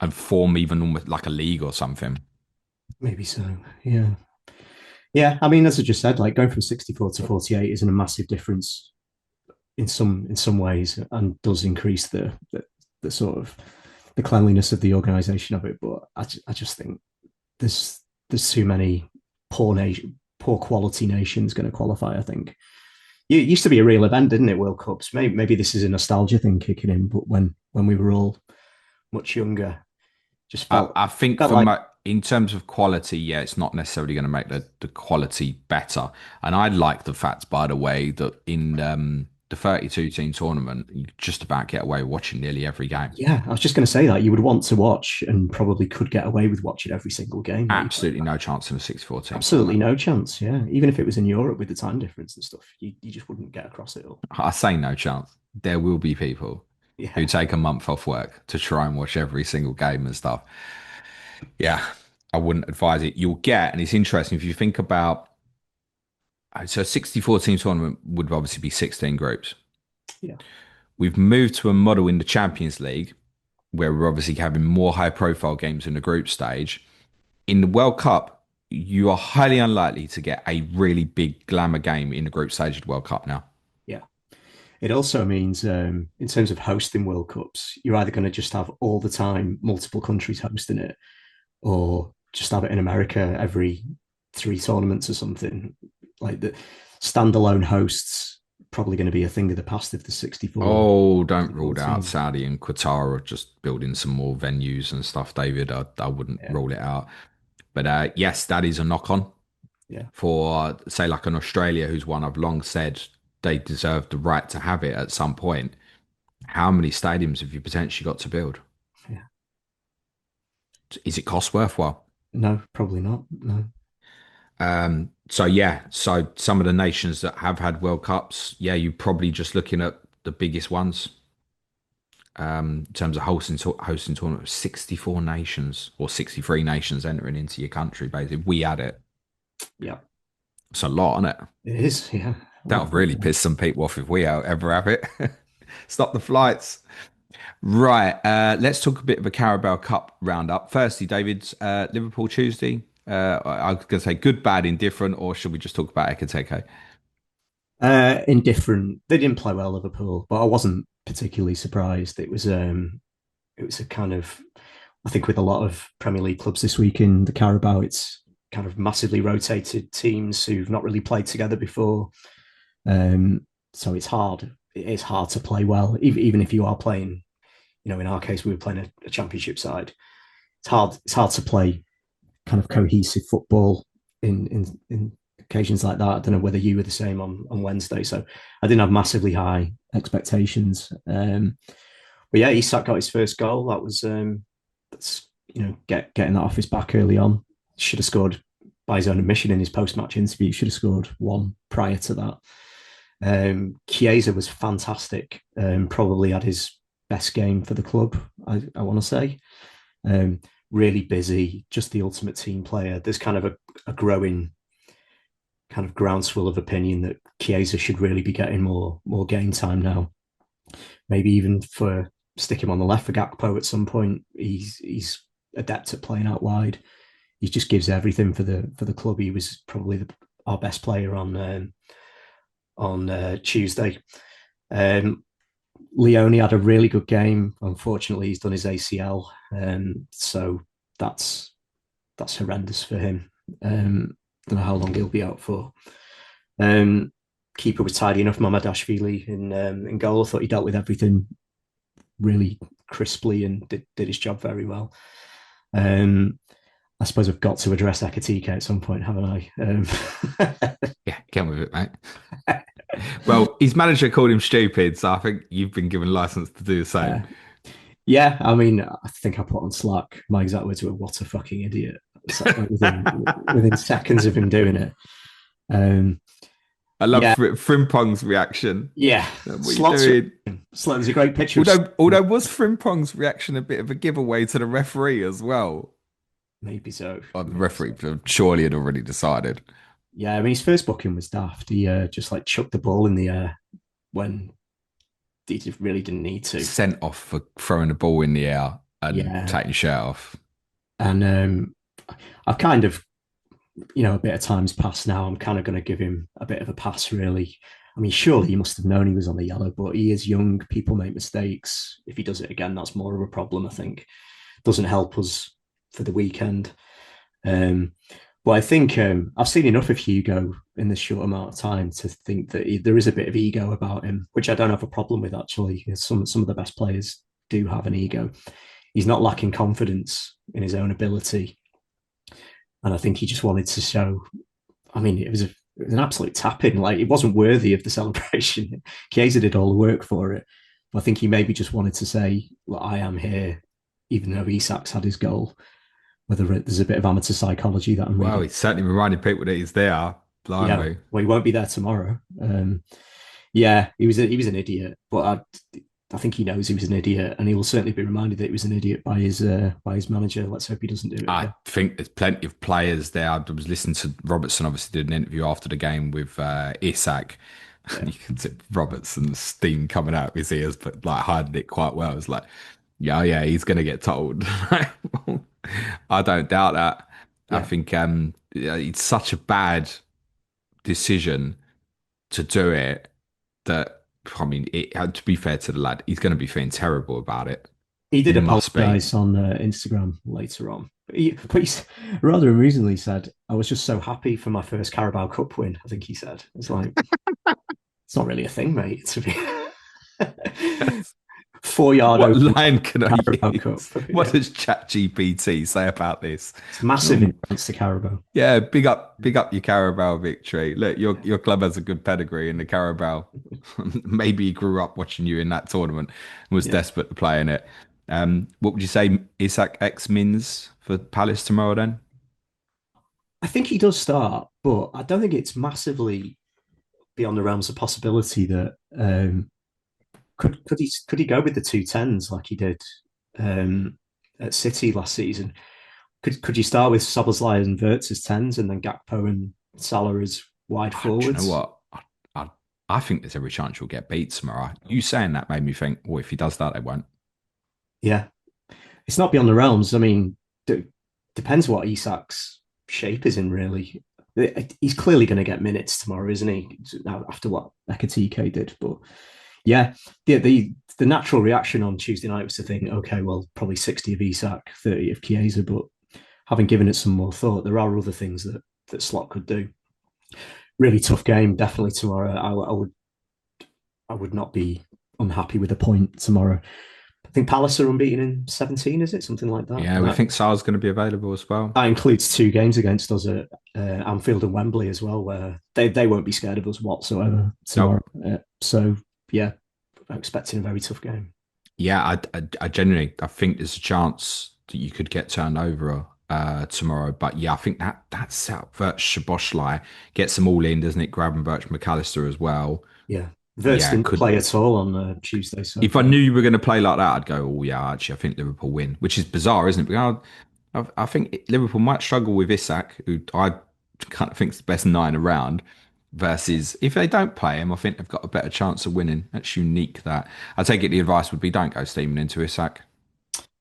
[SPEAKER 1] and form even almost like a league or something.
[SPEAKER 2] maybe so. Yeah, yeah. I mean, as I just said, like going from 64 to 48 isn't a massive difference in some ways, and does increase the sort of the cleanliness of the organization of it. But I just think there's there's too many poor quality nations going to qualify. I think it used to be a real event, didn't it? World Cups. Maybe this is a nostalgia thing kicking in, but when we were all much younger, just
[SPEAKER 1] I think
[SPEAKER 2] felt like
[SPEAKER 1] in terms of quality, yeah, it's not necessarily going to make the quality better. And I like the fact, by the way, that in the 32 team tournament, you just about get away watching nearly every game.
[SPEAKER 2] yeah, I was just going to say that you would want to watch and probably could get away with watching every single game that you play.
[SPEAKER 1] Absolutely no chance in a 64 team
[SPEAKER 2] Absolutely
[SPEAKER 1] format.
[SPEAKER 2] no chance. Yeah, even if it was in Europe with the time difference and stuff, you just wouldn't get across it all.
[SPEAKER 1] I say no chance. There will be people who
[SPEAKER 2] Yeah,
[SPEAKER 1] take a month off work to try and watch every single game and stuff. Yeah, I wouldn't advise it. You'll get, and it's interesting if you think about, so a 64 team tournament would obviously be 16 groups.
[SPEAKER 2] yeah,
[SPEAKER 1] We've moved to a model in the Champions League where we're obviously having more high profile games in the group stage. In the World Cup, you are highly unlikely to get a really big glamour game in the group stage of the World Cup now.
[SPEAKER 2] yeah. It also means, in terms of hosting World Cups, you're either going to just have all the time multiple countries hosting it, or just have it in America every three tournaments or something. Like the standalone hosts probably going to be a thing of the past if the 64,
[SPEAKER 1] Oh, don't
[SPEAKER 2] 64
[SPEAKER 1] rule out
[SPEAKER 2] teams.
[SPEAKER 1] Saudi and Qatar are just building some more venues and stuff, David. I wouldn't
[SPEAKER 2] Yeah,
[SPEAKER 1] rule it out. But yes, that is a knock on
[SPEAKER 2] yeah,
[SPEAKER 1] for, say, like an Australia, who's one I've long said they deserve the right to have it at some point. How many stadiums have you potentially got to build?
[SPEAKER 2] yeah.
[SPEAKER 1] Is it cost worthwhile?
[SPEAKER 2] No, probably not. No.
[SPEAKER 1] So yeah, so some of the nations that have had World Cups, yeah, you're probably just looking at the biggest ones in terms of hosting tournament. 64 nations or 63 nations entering into your country. Basically, we had it.
[SPEAKER 2] Yeah,
[SPEAKER 1] It's a lot, isn't it?
[SPEAKER 2] it is. Yeah.
[SPEAKER 1] That'll really piss some people off if we ever have it. Stop the flights. Right. Let's talk a bit of a Carabao Cup roundup. Firstly, David's Liverpool Tuesday. I was going to say good, bad, indifferent, or should we just talk about Ekateke?
[SPEAKER 2] Indifferent. They didn't play well, Liverpool, but I wasn't particularly surprised. It was a kind of, I think with a lot of Premier League clubs this week in the Carabao, it's kind of massively rotated teams who've not really played together before. So it's hard. It is hard to play well, even if you are playing. You know, in our case, we were playing a championship side. It's hard. It's hard to play kind of cohesive football in occasions like that. I don't know whether you were the same on Wednesday. So I didn't have massively high expectations. But yeah, Isak got his first goal. That's getting that off his back early on. Should have scored by his own admission in his post-match interview. Should have scored one prior to that. Chiesa was fantastic. Probably had his best game for the club. I want to say. Um, really busy, just the ultimate team player. There's kind of a growing kind of groundswell of opinion that Chiesa should really be getting more game time now. Maybe even for stick him on the left for Gakpo at some point. He's adept at playing out wide. He just gives everything for the club. He was probably our best player on Tuesday. Um, Leone had a really good game. Unfortunately, he's done his ACL, so that's that's horrendous for him. Don't know how long he'll be out for. Um, Keeper was tidy enough. Mamadashvili in goal. I thought he dealt with everything really crisply and did his job very well. Um, I suppose I've got to address Ekatike at some point, haven't I?
[SPEAKER 1] Yeah, get on with it, mate. Well, his manager called him stupid, so I think you've been given license to do the same.
[SPEAKER 2] uh, yeah, I mean, I think I put on Slack my exact words were "What a fucking idiot!" So, like, within seconds of him doing it. Um,
[SPEAKER 1] I love
[SPEAKER 2] yeah,
[SPEAKER 1] Frimpong's reaction.
[SPEAKER 2] yeah,
[SPEAKER 1] What are you
[SPEAKER 2] slots.
[SPEAKER 1] doing?
[SPEAKER 2] There's a great picture of
[SPEAKER 1] Although was Frimpong's reaction a bit of a giveaway to the referee as well?
[SPEAKER 2] maybe so,
[SPEAKER 1] Oh, the
[SPEAKER 2] maybe
[SPEAKER 1] referee
[SPEAKER 2] so.
[SPEAKER 1] surely had already decided.
[SPEAKER 2] Yeah, I mean, his first booking was daft. He just like chucked the ball in the air when he just really didn't need to.
[SPEAKER 1] Sent off for throwing the ball in the air and
[SPEAKER 2] Yeah,
[SPEAKER 1] taking the shirt off.
[SPEAKER 2] and I've kind of, a bit of time's passed now. I'm kind of going to give him a bit of a pass, really. I mean, surely he must have known he was on the yellow, but he is young. People make mistakes. If he does it again, that's more of a problem, I think. Doesn't help us for the weekend. Um, but I think I've seen enough of Hugo in this short amount of time to think that there is a bit of ego about him, which I don't have a problem with, actually. Some of the best players do have an ego. He's not lacking confidence in his own ability. And I think he just wanted to show. I mean, it was an absolute tap in. Like, it wasn't worthy of the celebration. Chiesa did all the work for it. But I think he maybe just wanted to say, "Look, I am here," even though Isak's had his goal. Whether there's a bit of amateur psychology that I'm
[SPEAKER 1] Well,
[SPEAKER 2] reading.
[SPEAKER 1] he's certainly reminding people that he's there.
[SPEAKER 2] Yeah,
[SPEAKER 1] Blimey.
[SPEAKER 2] well, he won't be there tomorrow. Yeah, he was an idiot, but I think he knows he was an idiot, and he will certainly be reminded that he was an idiot by his manager. Let's hope he doesn't do it
[SPEAKER 1] I
[SPEAKER 2] again.
[SPEAKER 1] think there's plenty of players there. I was listening to Robertson, obviously, did an interview after the game with Isak.
[SPEAKER 2] Yeah,
[SPEAKER 1] You can see Robertson's steam coming out of his ears, but like hiding it quite well. It's like, yeah, oh, yeah, he's going to get told. I don't doubt that. I
[SPEAKER 2] yeah,
[SPEAKER 1] think yeah, it's such a bad decision to do it that. I mean, to be fair to the lad, he's going to be feeling terrible about it.
[SPEAKER 2] He
[SPEAKER 1] He
[SPEAKER 2] did
[SPEAKER 1] must be.
[SPEAKER 2] apologise on Instagram later on. But he rather amusingly said, I was just so happy for my first Carabao Cup win. I think he said. It's like, it's not really a thing, mate, to be 4 yard
[SPEAKER 1] What
[SPEAKER 2] open
[SPEAKER 1] line can I
[SPEAKER 2] Carabao Cup.
[SPEAKER 1] use? What
[SPEAKER 2] Yeah.
[SPEAKER 1] does ChatGPT say about this?
[SPEAKER 2] It's massive
[SPEAKER 1] Oh,
[SPEAKER 2] in France to Carabao.
[SPEAKER 1] yeah, big up your Carabao victory. Look, your club has a good pedigree in the Carabao. Maybe he grew up watching you in that tournament and was
[SPEAKER 2] Yeah.
[SPEAKER 1] desperate to play in it. What would you say, Isak X Mins for Palace tomorrow then?
[SPEAKER 2] I think he does start, but I don't think it's massively beyond the realms of possibility that could he go with the 2 10s like he did at City last season? Could you start with Soboslai and Verts as tens and then Gakpo and Salah as wide
[SPEAKER 1] Do you know
[SPEAKER 2] forwards?
[SPEAKER 1] what? I, I think there's every chance you'll get beat tomorrow. You saying that made me think, well, if he does that, they won't.
[SPEAKER 2] Yeah, it's not beyond the realms. I mean, depends what Isak's shape is in, really. He's clearly going to get minutes tomorrow, isn't he? After what Ekatike did, but yeah, the natural reaction on Tuesday night was to think, okay, well, probably 60 of Isak, 30 of Chiesa, but having given it some more thought, there are other things that Slot could do. Really tough game, definitely tomorrow. I would not be unhappy with a point tomorrow. I think Palace are unbeaten in 17, is it? Something like that.
[SPEAKER 1] Yeah,
[SPEAKER 2] And
[SPEAKER 1] we
[SPEAKER 2] that,
[SPEAKER 1] think Sal's going to be available as well.
[SPEAKER 2] that includes 2 games against us at Anfield and Wembley as well, where they won't be scared of us whatsoever tomorrow.
[SPEAKER 1] Nope.
[SPEAKER 2] So, yeah, I'm expecting a very tough game.
[SPEAKER 1] Yeah, I genuinely, I think there's a chance that you could get turned over tomorrow. But yeah, I think that setup, Szoboszlai gets them all in, doesn't it? Gravenberch, McAllister as well.
[SPEAKER 2] Yeah. Verts
[SPEAKER 1] Yeah,
[SPEAKER 2] didn't
[SPEAKER 1] could.
[SPEAKER 2] play at all on Tuesday. So,
[SPEAKER 1] If I knew you were going to play like that, I'd go, oh yeah, actually, I think Liverpool win, which is bizarre, isn't it? Because I think Liverpool might struggle with Isak, who I kind of think is the best nine around. Versus if they don't play him, I think they've got a better chance of winning. That's unique. That I take it. The advice would be don't go steaming into Isak.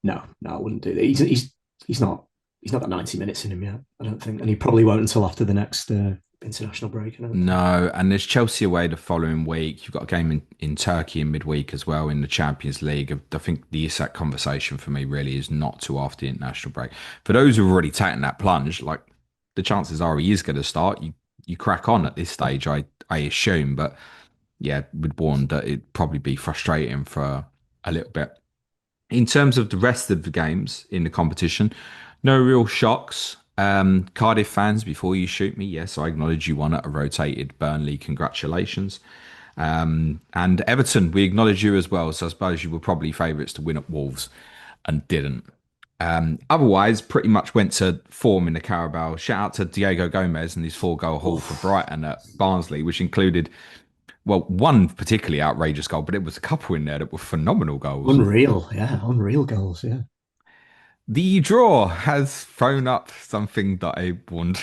[SPEAKER 2] no, I wouldn't do that. He's not got 90 minutes in him yet, I don't think. And he probably won't until after the next international break, I don't think.
[SPEAKER 1] No, and there's Chelsea away the following week. You've got a game in Turkey in midweek as well in the Champions League. I think the Isak conversation for me really is not too after the international break. For those who've already taken that plunge, like the chances are he is going to start. You crack on at this stage, I assume, but yeah, would warn that it'd probably be frustrating for a little bit. In terms of the rest of the games in the competition, no real shocks. Cardiff fans, before you shoot me, yes, I acknowledge you won at a rotated Burnley. Congratulations. And Everton, we acknowledge you as well. So I suppose you were probably favourites to win at Wolves and didn't. Otherwise, pretty much went to form in the Carabao. Shout out to Diego Gomez and his 4 goal haul for
[SPEAKER 2] Oof.
[SPEAKER 1] Brighton at Barnsley, which included, well, one particularly outrageous goal, but it was a couple in there that were phenomenal goals.
[SPEAKER 2] Unreal. Yeah, unreal goals. Yeah.
[SPEAKER 1] The draw has thrown up something that I warned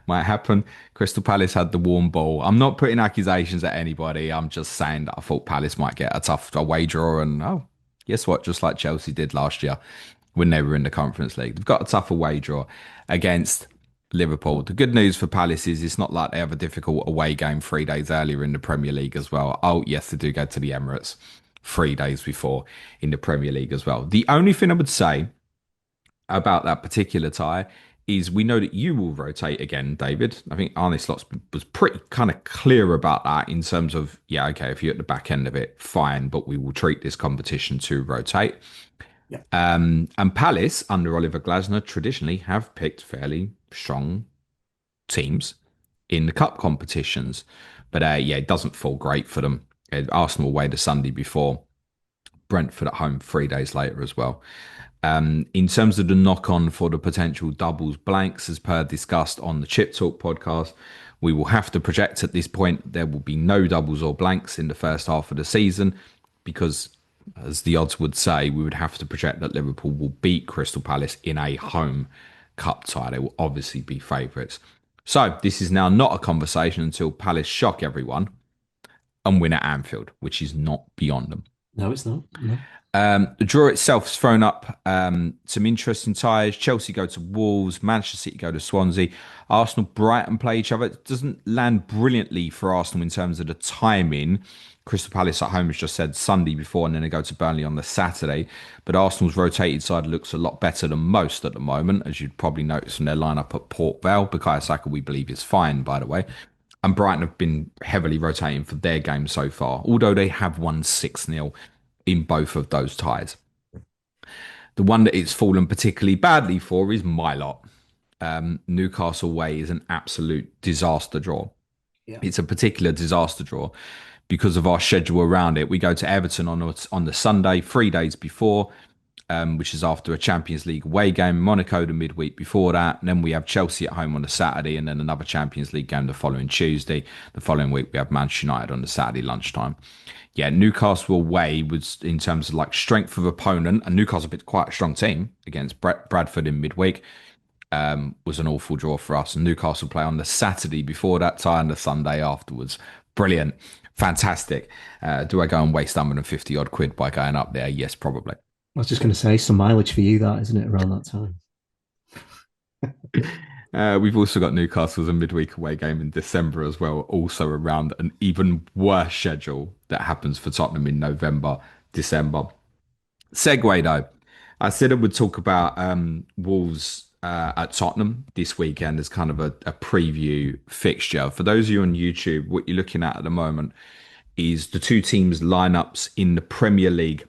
[SPEAKER 1] might happen. Crystal Palace had the warm ball. I'm not putting accusations at anybody. I'm just saying that I thought Palace might get a tough away draw. And oh, guess what? Just like Chelsea did last year when they were in the Conference League, they've got a tough away draw against Liverpool. The good news for Palace is it's not like they have a difficult away game 3 days earlier in the Premier League as well. Oh, yes, they do go to the Emirates 3 days before in the Premier League as well. The only thing I would say about that particular tie is we know that you will rotate again, David. I think Arne Slots was pretty kind of clear about that in terms of, yeah, okay, if you're at the back end of it, fine, but we will treat this competition to rotate.
[SPEAKER 2] Yeah.
[SPEAKER 1] And Palace, under Oliver Glasner, traditionally have picked fairly strong teams in the cup competitions. But yeah, it doesn't fall great for them. Arsenal away the Sunday before, Brentford at home 3 days later as well. In terms of the knock on for the potential doubles blanks, as per discussed on the Chip Talk podcast, we will have to project at this point there will be no doubles or blanks in the first half of the season because, as the odds would say, we would have to project that Liverpool will beat Crystal Palace in a home cup tie. They will obviously be favourites. So this is now not a conversation until Palace shock everyone and win at Anfield, which is not beyond them.
[SPEAKER 2] No, it's not. No.
[SPEAKER 1] The draw itself has thrown up some interesting ties. Chelsea go to Wolves, Manchester City go to Swansea, Arsenal, Brighton play each other. It doesn't land brilliantly for Arsenal in terms of the timing. Crystal Palace at home, as just said, Sunday before, and then they go to Burnley on the Saturday. But Arsenal's rotated side looks a lot better than most at the moment, as you'd probably notice from their lineup at Port Vale. Bukayo Saka, we believe, is fine, by the way. And Brighton have been heavily rotating for their game so far, although they have won 6-0 in both of those ties. The one that it's fallen particularly badly for is my lot. Newcastle Way is an absolute disaster draw.
[SPEAKER 2] Yeah.
[SPEAKER 1] It's a particular disaster draw because of our schedule around it. We go to Everton on the Sunday, 3 days before, which is after a Champions League away game. Monaco the midweek before that. And then we have Chelsea at home on the Saturday, and then another Champions League game the following Tuesday. The following week, we have Manchester United on the Saturday lunchtime. Yeah, Newcastle away was in terms of like strength of opponent, and Newcastle been quite a strong team against Bradford in midweek. Was an awful draw for us. And Newcastle play on the Saturday before that tie and the Sunday afterwards. Brilliant, fantastic. Do I go and waste 150 odd quid by going up there? Yes, probably.
[SPEAKER 2] I was just going to say some mileage for you, that isn't it, around that time?
[SPEAKER 1] We've also got Newcastle's a midweek away game in December as well, also around an even worse schedule that happens for Tottenham in November, December. Segue though, I said I would talk about Wolves at Tottenham this weekend as kind of a preview fixture. For those of you on YouTube, what you're looking at the moment is the two teams' lineups in the Premier League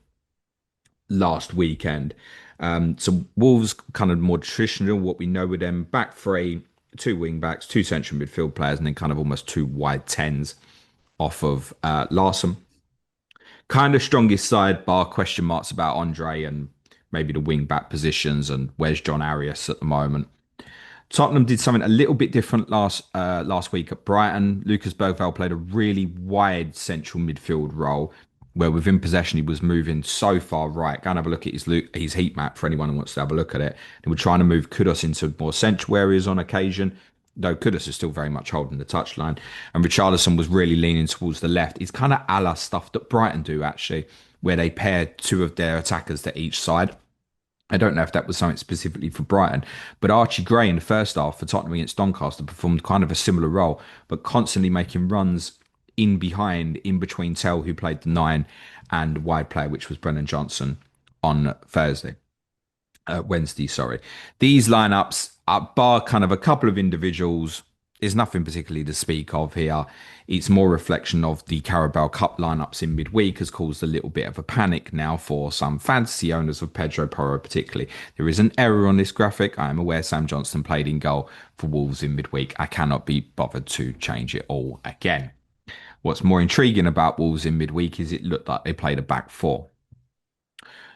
[SPEAKER 1] last weekend. So Wolves kind of more traditional, what we know with them, back three, two wing backs, two central midfield players, and then kind of almost two wide tens off of Larson. Kind of strongest side, bar question marks about Andre and maybe the wing back positions and where's John Arias at the moment. Tottenham did something a little bit different last week at Brighton. Lucas Bergvall played a really wide central midfield role where within possession he was moving so far right. Go and have a look at his heat map for anyone who wants to have a look at it. They were trying to move Kudus into more central areas on occasion, though Kudus is still very much holding the touchline. And Richarlison was really leaning towards the left. It's kind of a la stuff that Brighton do, actually, where they pair two of their attackers to each side. I don't know if that was something specifically for Brighton, but Archie Gray in the first half for Tottenham against Doncaster performed kind of a similar role, but constantly making runs in behind, in between Tell, who played the nine, and wide player, which was Brennan Johnson on Wednesday, sorry. These lineups, bar kind of a couple of individuals, there's nothing particularly to speak of here. It's more reflection of the Carabao Cup lineups in midweek has caused a little bit of a panic now for some fantasy owners of Pedro Porro particularly. There is an error on this graphic. I am aware Sam Johnston played in goal for Wolves in midweek. I cannot be bothered to change it all again. What's more intriguing about Wolves in midweek is it looked like they played a back four.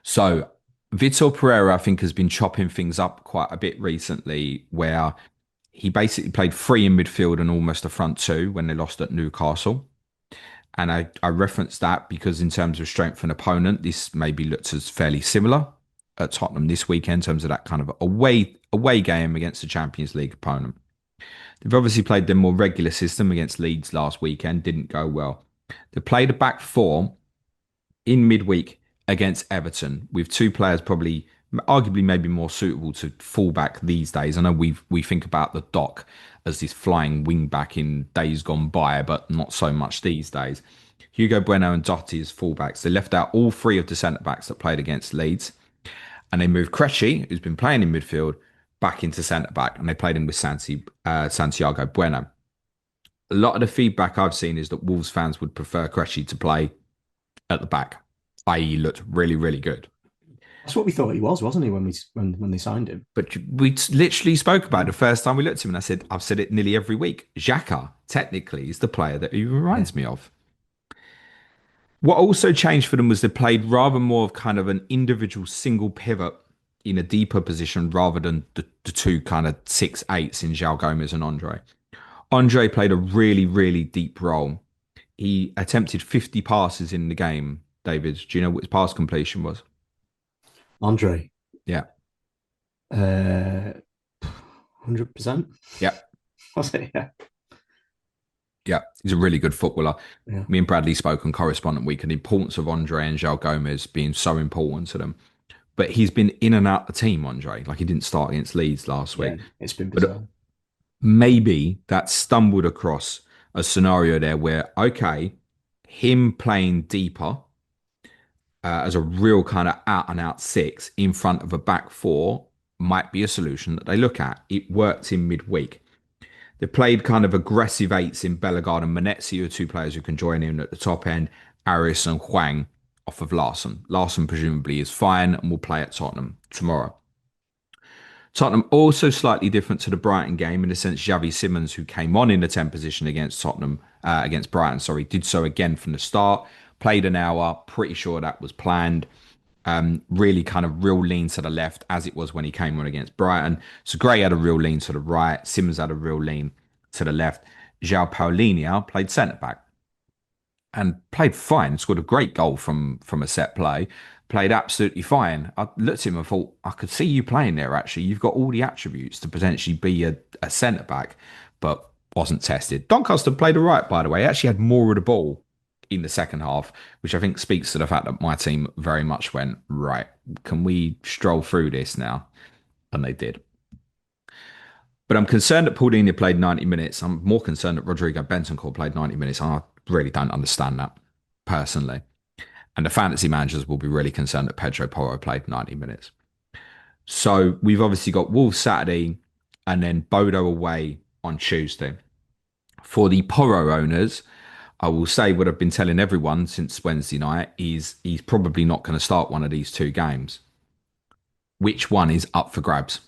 [SPEAKER 1] So Vitor Pereira, I think, has been chopping things up quite a bit recently, where he basically played three in midfield and almost a front two when they lost at Newcastle. And I referenced that because in terms of strength and opponent, this maybe looks as fairly similar at Tottenham this weekend in terms of that kind of away game against a Champions League opponent. They've obviously played their more regular system against Leeds last weekend, didn't go well. They played a back four in midweek against Everton with two players probably arguably maybe more suitable to fullback these days. I know we think about the Doc as this flying wing back in days gone by, but not so much these days. Hugo Bueno and Dotti as fullbacks. They left out all three of the centre backs that played against Leeds, and they moved Cressy, who's been playing in midfield, back into centre back, and they played him with Santiago Bueno. A lot of the feedback I've seen is that Wolves fans would prefer Cressy to play at the back, i.e., looked really, really good.
[SPEAKER 2] That's what we thought he was, wasn't he, when they signed him?
[SPEAKER 1] But we literally spoke about it the first time we looked at him, and I said, I've said it nearly every week. Xhaka, technically, is the player that he
[SPEAKER 2] Yeah.
[SPEAKER 1] reminds me of. What also changed for them was they played rather more of kind of an individual single pivot in a deeper position rather than the two kind of 6'8s in João Gomez and Andre. Andre played a really, really deep role. He attempted 50 passes in the game. David, do you know what his pass completion was?
[SPEAKER 2] Andre,
[SPEAKER 1] Yeah.
[SPEAKER 2] 100%.
[SPEAKER 1] Yeah.
[SPEAKER 2] Was it? Yeah.
[SPEAKER 1] Yeah, he's a really good footballer.
[SPEAKER 2] Yeah,
[SPEAKER 1] Me and Bradley spoke on Correspondent Week and the importance of Andre and João Gomez being so important to them. But he's been in and out the team, Andre. Like he didn't start against Leeds last
[SPEAKER 2] yeah,
[SPEAKER 1] week.
[SPEAKER 2] it's been
[SPEAKER 1] But
[SPEAKER 2] bizarre.
[SPEAKER 1] maybe that stumbled across a scenario there where, okay, him playing deeper as a real kind of out and out six in front of a back four might be a solution that they look at. It worked in midweek. They played kind of aggressive eights in Bellegarde and Manetzi, who are two players who can join in at the top end. Aris and Huang off of Larson. Larson presumably is fine and will play at Tottenham tomorrow. Tottenham also slightly different to the Brighton game in the sense Xavi Simons, who came on in the 10 position against Tottenham, against Brighton, sorry, did so again from the start. Played an hour, pretty sure that was planned. Really kind of real lean to the left as it was when he came on against Brighton. So Gray had a real lean to the right. Simmons had a real lean to the left. João Paulinho played centre back and played fine. Scored a great goal from a set play. Played absolutely fine. I looked at him and thought, I could see you playing there. Actually, you've got all the attributes to potentially be a centre back, but wasn't tested. Doncaster played all right, by the way. Actually had more of the ball in the second half, which I think speaks to the fact that my team very much went, right, can we stroll through this now? And they did. But I'm concerned that Paulinho played 90 minutes. I'm more concerned that Rodrigo Bentancur played 90 minutes. I really don't understand that personally. And the fantasy managers will be really concerned that Pedro Porro played 90 minutes. So we've obviously got Wolves Saturday and then Bodo away on Tuesday. For the Porro owners, I will say what I've been telling everyone since Wednesday night is he's probably not going to start one of these two games. Which one is up for grabs?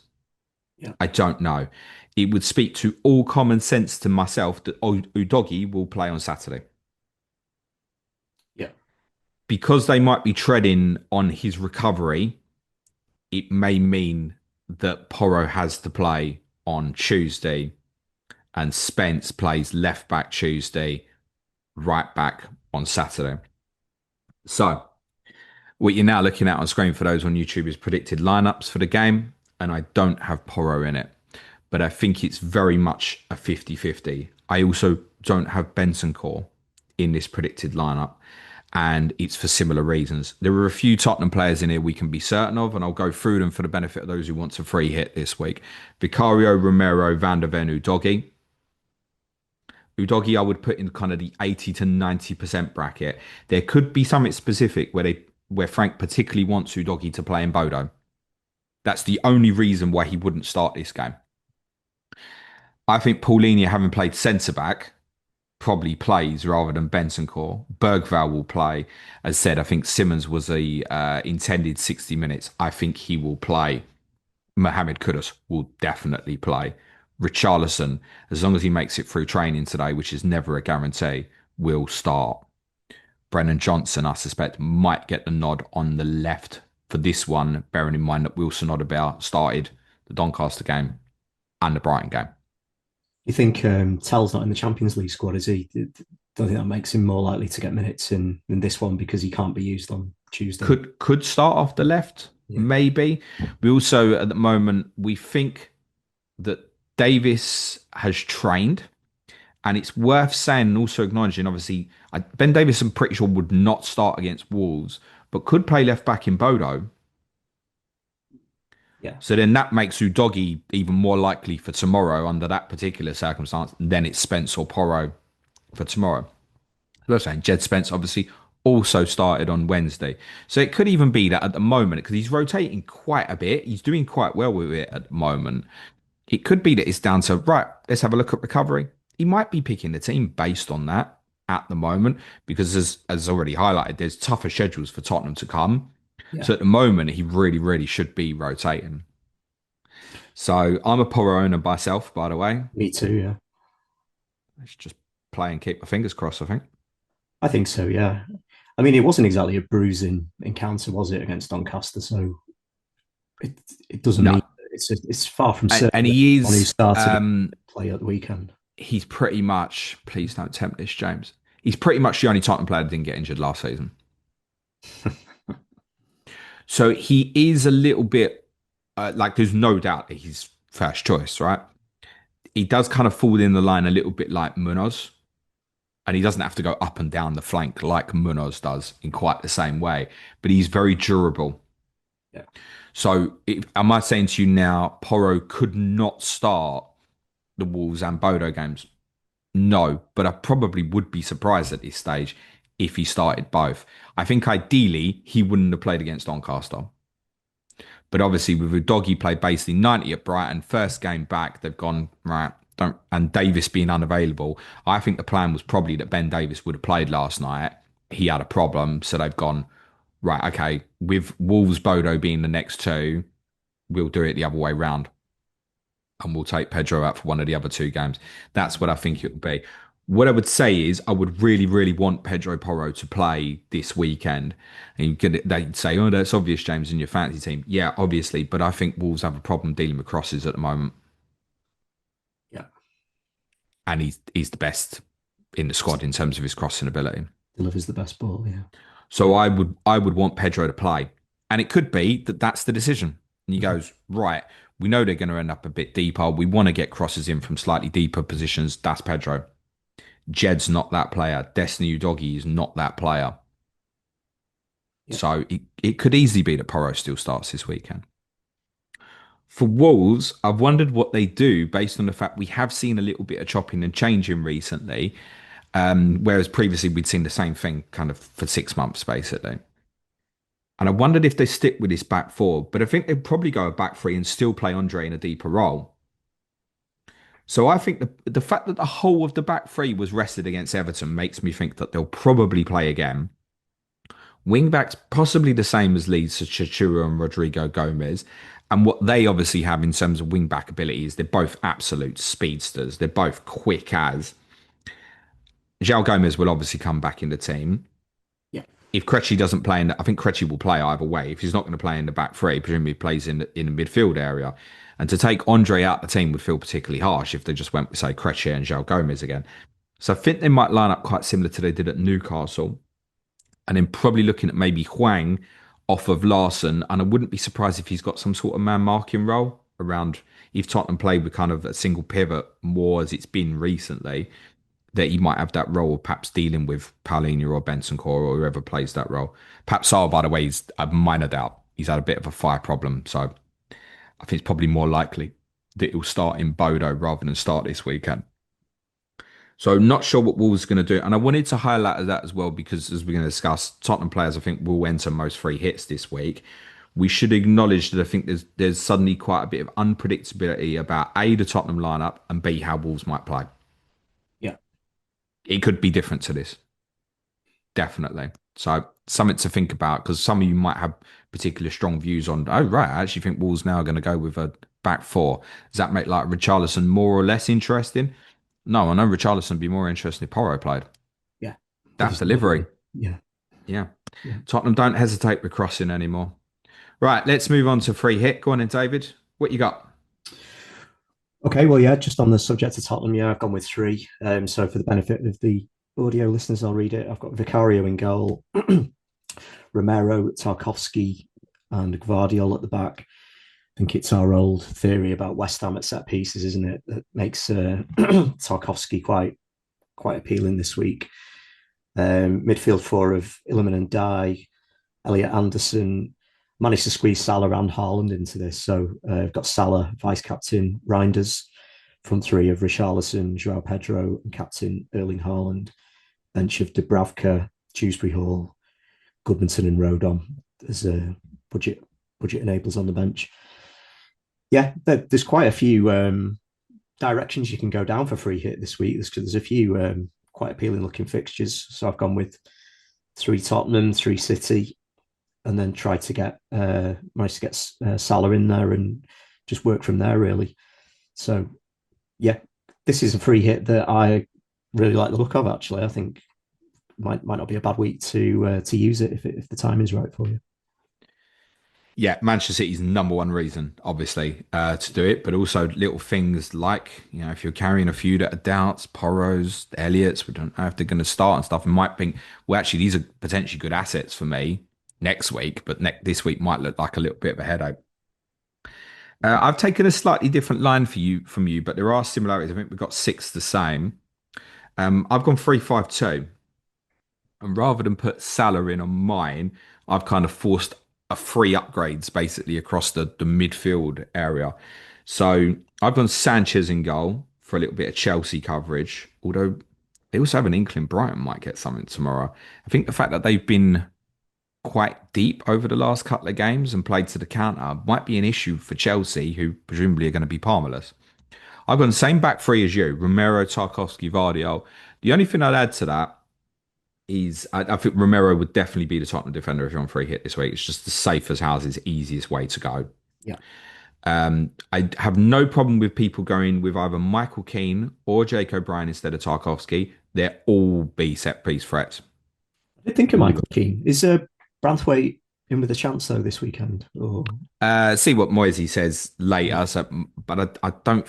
[SPEAKER 2] Yeah,
[SPEAKER 1] I don't know. It would speak to all common sense to myself that Udogi will play on Saturday
[SPEAKER 2] yeah,
[SPEAKER 1] because they might be treading on his recovery. It may mean that Porro has to play on Tuesday and Spence plays left back Tuesday, right back on Saturday. So what you're now looking at on screen for those on YouTube is predicted lineups for the game, and I don't have Porro in it, but I think it's very much a 50-50. I also don't have Bentancur in this predicted lineup, and it's for similar reasons. There are a few Tottenham players in here we can be certain of, and I'll go through them for the benefit of those who want to free hit this week. Vicario, Romero, Van der Ven, Udogi. Udogi, I would put in kind of the 80 to 90% bracket. There could be something specific where Frank particularly wants Udogi to play in Bodo. That's the only reason why he wouldn't start this game. I think Paulinho, having played centre back, probably plays rather than Bentancur. Bergval will play. As said, I think Simmons was a intended 60 minutes. I think he will play. Mohamed Kudus will definitely play. Richarlison, as long as he makes it through training today, which is never a guarantee, will start. Brennan Johnson, I suspect, might get the nod on the left for this one, bearing in mind that Wilson Odobert started the Doncaster game and the Brighton game.
[SPEAKER 2] you think Tell's not in the Champions League squad, is he? Don't think that makes him more likely to get minutes in this one because he can't be used on Tuesday.
[SPEAKER 1] Could start off the left,
[SPEAKER 2] Yeah,
[SPEAKER 1] maybe. We also, at the moment, we think that Davis has trained. And it's worth saying and also acknowledging, obviously, Ben Davis, I'm pretty sure, would not start against Wolves, but could play left back in Bodo.
[SPEAKER 2] yeah,
[SPEAKER 1] So then that makes Udogi even more likely for tomorrow under that particular circumstance. Then it's Spence or Porro for tomorrow. As I was saying, Jed Spence obviously also started on Wednesday. So it could even be that at the moment, because he's rotating quite a bit, he's doing quite well with it at the moment. It could be that it's down to, right, let's have a look at recovery. He might be picking the team based on that at the moment, because as already highlighted, there's tougher schedules for Tottenham to come.
[SPEAKER 2] yeah.
[SPEAKER 1] So at the moment, he really, really should be rotating. So I'm a Porro owner myself, by the way.
[SPEAKER 2] Me too. Yeah,
[SPEAKER 1] Let's just play and keep my fingers crossed, I think.
[SPEAKER 2] I think so. Yeah, I mean, it wasn't exactly a bruising encounter, was it, against Doncaster? So it it doesn't
[SPEAKER 1] No.
[SPEAKER 2] mean it's far from
[SPEAKER 1] And
[SPEAKER 2] certain that
[SPEAKER 1] he
[SPEAKER 2] on who
[SPEAKER 1] is,
[SPEAKER 2] started play at the weekend.
[SPEAKER 1] he's pretty much, please don't tempt this, James. He's pretty much the only Tottenham player that didn't get injured last season. So he is a little bit like there's no doubt that he's first choice, right? He does kind of fall in the line a little bit like Munoz. and he doesn't have to go up and down the flank like Munoz does in quite the same way, but he's very durable.
[SPEAKER 2] Yeah.
[SPEAKER 1] So, am I saying to you now, Porro could not start the Wolves and Bodo games? No, but I probably would be surprised at this stage if he started both. I think ideally he wouldn't have played against Doncaster. But obviously, with a dog, he played basically 90 at Brighton. First game back, they've gone, right, don't, and Davis being unavailable. I think the plan was probably that Ben Davis would have played last night. He had a problem. So they've gone, right, okay, with Wolves Bodo being the next two, we'll do it the other way round. And we'll take Pedro out for one of the other two games. That's what I think it would be. What I would say is, I would really, really want Pedro Porro to play this weekend. And you could, they'd say, oh, that's obvious, James, in your fantasy team. Yeah, obviously, but I think Wolves have a problem dealing with crosses at the moment.
[SPEAKER 2] Yeah.
[SPEAKER 1] And he's the best in the squad in terms of his crossing ability.
[SPEAKER 2] Delivers the best ball. Yeah.
[SPEAKER 1] So I would want Pedro to play. And it could be that that's the decision. And he goes, right, we know they're going to end up a bit deeper. We want to get crosses in from slightly deeper positions. That's Pedro. Jed's not that player. Destiny Udogie is not that player.
[SPEAKER 2] Yeah.
[SPEAKER 1] So it could easily be that Porro still starts this weekend. For Wolves, I've wondered what they do based on the fact we have seen a little bit of chopping and changing recently, whereas previously we'd seen the same thing kind of for 6 months, basically. And I wondered if they stick with this back four, but I think they'd probably go a back three and still play Andre in a deeper role. So I think the fact that the whole of the back three was rested against Everton makes me think that they'll probably play again. Wing backs possibly the same as Leeds, so Chichura and Rodrigo Gomez. And what they obviously have in terms of wing back ability is they're both absolute speedsters. They're both quick as. João Gomez will obviously come back in the team.
[SPEAKER 2] Yeah.
[SPEAKER 1] If Krejci doesn't play I think Krejci will play either way. If he's not going to play in the back three, presumably he plays in the midfield area. And to take Andre out the team would feel particularly harsh if they just went with, say, Krejci and João Gomez again. So I think they might line up quite similar to they did at Newcastle. And then probably looking at maybe Hwang off of Larson. And I wouldn't be surprised if he's got some sort of man marking role around if Tottenham played with kind of a single pivot more as it's been recently, that he might have that role of perhaps dealing with Paulinho or Bentancur or whoever plays that role. Perhaps Saul, by the way, is a minor doubt. He's had a bit of a fire problem. So I think it's probably more likely that he'll start in Bodo rather than start this weekend. So not sure what Wolves are going to do. And I wanted to highlight that as well because as we're going to discuss, Tottenham players I think will enter most free hits this week. We should acknowledge that I think there's suddenly quite a bit of unpredictability about A, the Tottenham lineup, and B, how Wolves might play.
[SPEAKER 2] Yeah.
[SPEAKER 1] It could be different to this. Definitely. So something to think about because some of you might have particular strong views on, oh, right, I actually think Wolves now are going to go with a back four. Does that make like Richarlison more or less interesting? No, I know Richarlison would be more interested if Porro played.
[SPEAKER 2] Yeah.
[SPEAKER 1] That delivery.
[SPEAKER 2] Yeah.
[SPEAKER 1] Yeah.
[SPEAKER 2] Yeah.
[SPEAKER 1] Tottenham don't hesitate with crossing anymore. Right, let's move on to free hit. Go on in, David. What you got?
[SPEAKER 2] Okay, well, yeah, just on the subject of Tottenham, yeah, I've gone with three. So for the benefit of the audio listeners, I'll read it. I've got Vicario in goal, Romero, Tarkovsky, and Gvardiol at the back. I think it's our old theory about West Ham at set pieces, isn't it? That makes Tarkovsky quite appealing this week. Midfield four of Illiman and Dye, Elliot Anderson. Managed to squeeze Salah and Haaland into this. So I've got Salah, vice captain, Reinders, front three of Richarlison, Joao Pedro, and captain Erling Haaland. Bench of Dubravka, Dewsbury Hall, Goodmanson, and Rodon as budget enablers on the bench. Yeah, there's quite a few directions you can go down for free hit this week. There's a few quite appealing looking fixtures. So I've gone with 3 Tottenham, 3 City, and then try to manage to get Salah in there and just work from there, really. So, yeah, this is a free hit that I really like the look of, actually. I think might not be a bad week to use it if the time is right for you.
[SPEAKER 1] Yeah, Manchester City's number one reason, obviously, to do it, but also little things like, if you're carrying a few that are doubts, Poros, Elliots, we don't know if they're going to start and stuff, and might think, well, actually, these are potentially good assets for me next week, but this week might look like a little bit of a headache. I've taken a slightly different line from you, but there are similarities. I think we've got 6 the same. I've gone 3-5-2, and rather than put Salah in on mine, I've kind of forced a three upgrades basically across the midfield area. So I've gone Sanchez in goal for a little bit of Chelsea coverage, although they also have an inkling Brighton might get something tomorrow. I think the fact that they've been quite deep over the last couple of games and played to the counter might be an issue for Chelsea, who presumably are going to be Palmerless. I've got the same back three as you: Romero, Tarkowski, Vardiol. The only thing I'd add to that is I think Romero would definitely be the Tottenham defender if you're on free hit this week. It's just the safe as houses, easiest way to go.
[SPEAKER 2] Yeah.
[SPEAKER 1] I have no problem with people going with either Michael Keane or Jake O'Brien instead of Tarkowski. They're all be set piece threats.
[SPEAKER 2] I did think of
[SPEAKER 1] All of
[SPEAKER 2] Michael Keane. Is Branthwaite in with a chance though this weekend? Or
[SPEAKER 1] See what Moisey says later. So, but I don't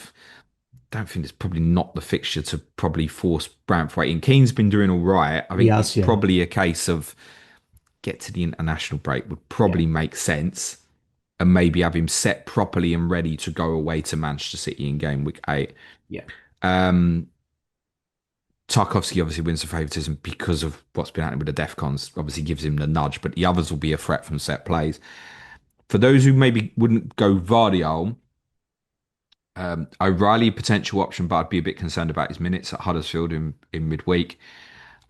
[SPEAKER 1] think it's probably not the fixture to probably force Branthwaite in. Keane's been doing all right. I
[SPEAKER 2] he
[SPEAKER 1] think it's
[SPEAKER 2] has, yeah,
[SPEAKER 1] probably a case of get to the international break would
[SPEAKER 2] yeah,
[SPEAKER 1] probably make sense, and maybe have him set properly and ready to go away to Manchester City in game week 8.
[SPEAKER 2] yeah,
[SPEAKER 1] Um, Tarkovsky obviously wins the favouritism because of what's been happening with the DEFCONs. Obviously gives him the nudge, but the others will be a threat from set plays. For those who maybe wouldn't go Vardiol, O'Reilly potential option, but I'd be a bit concerned about his minutes at Huddersfield in midweek.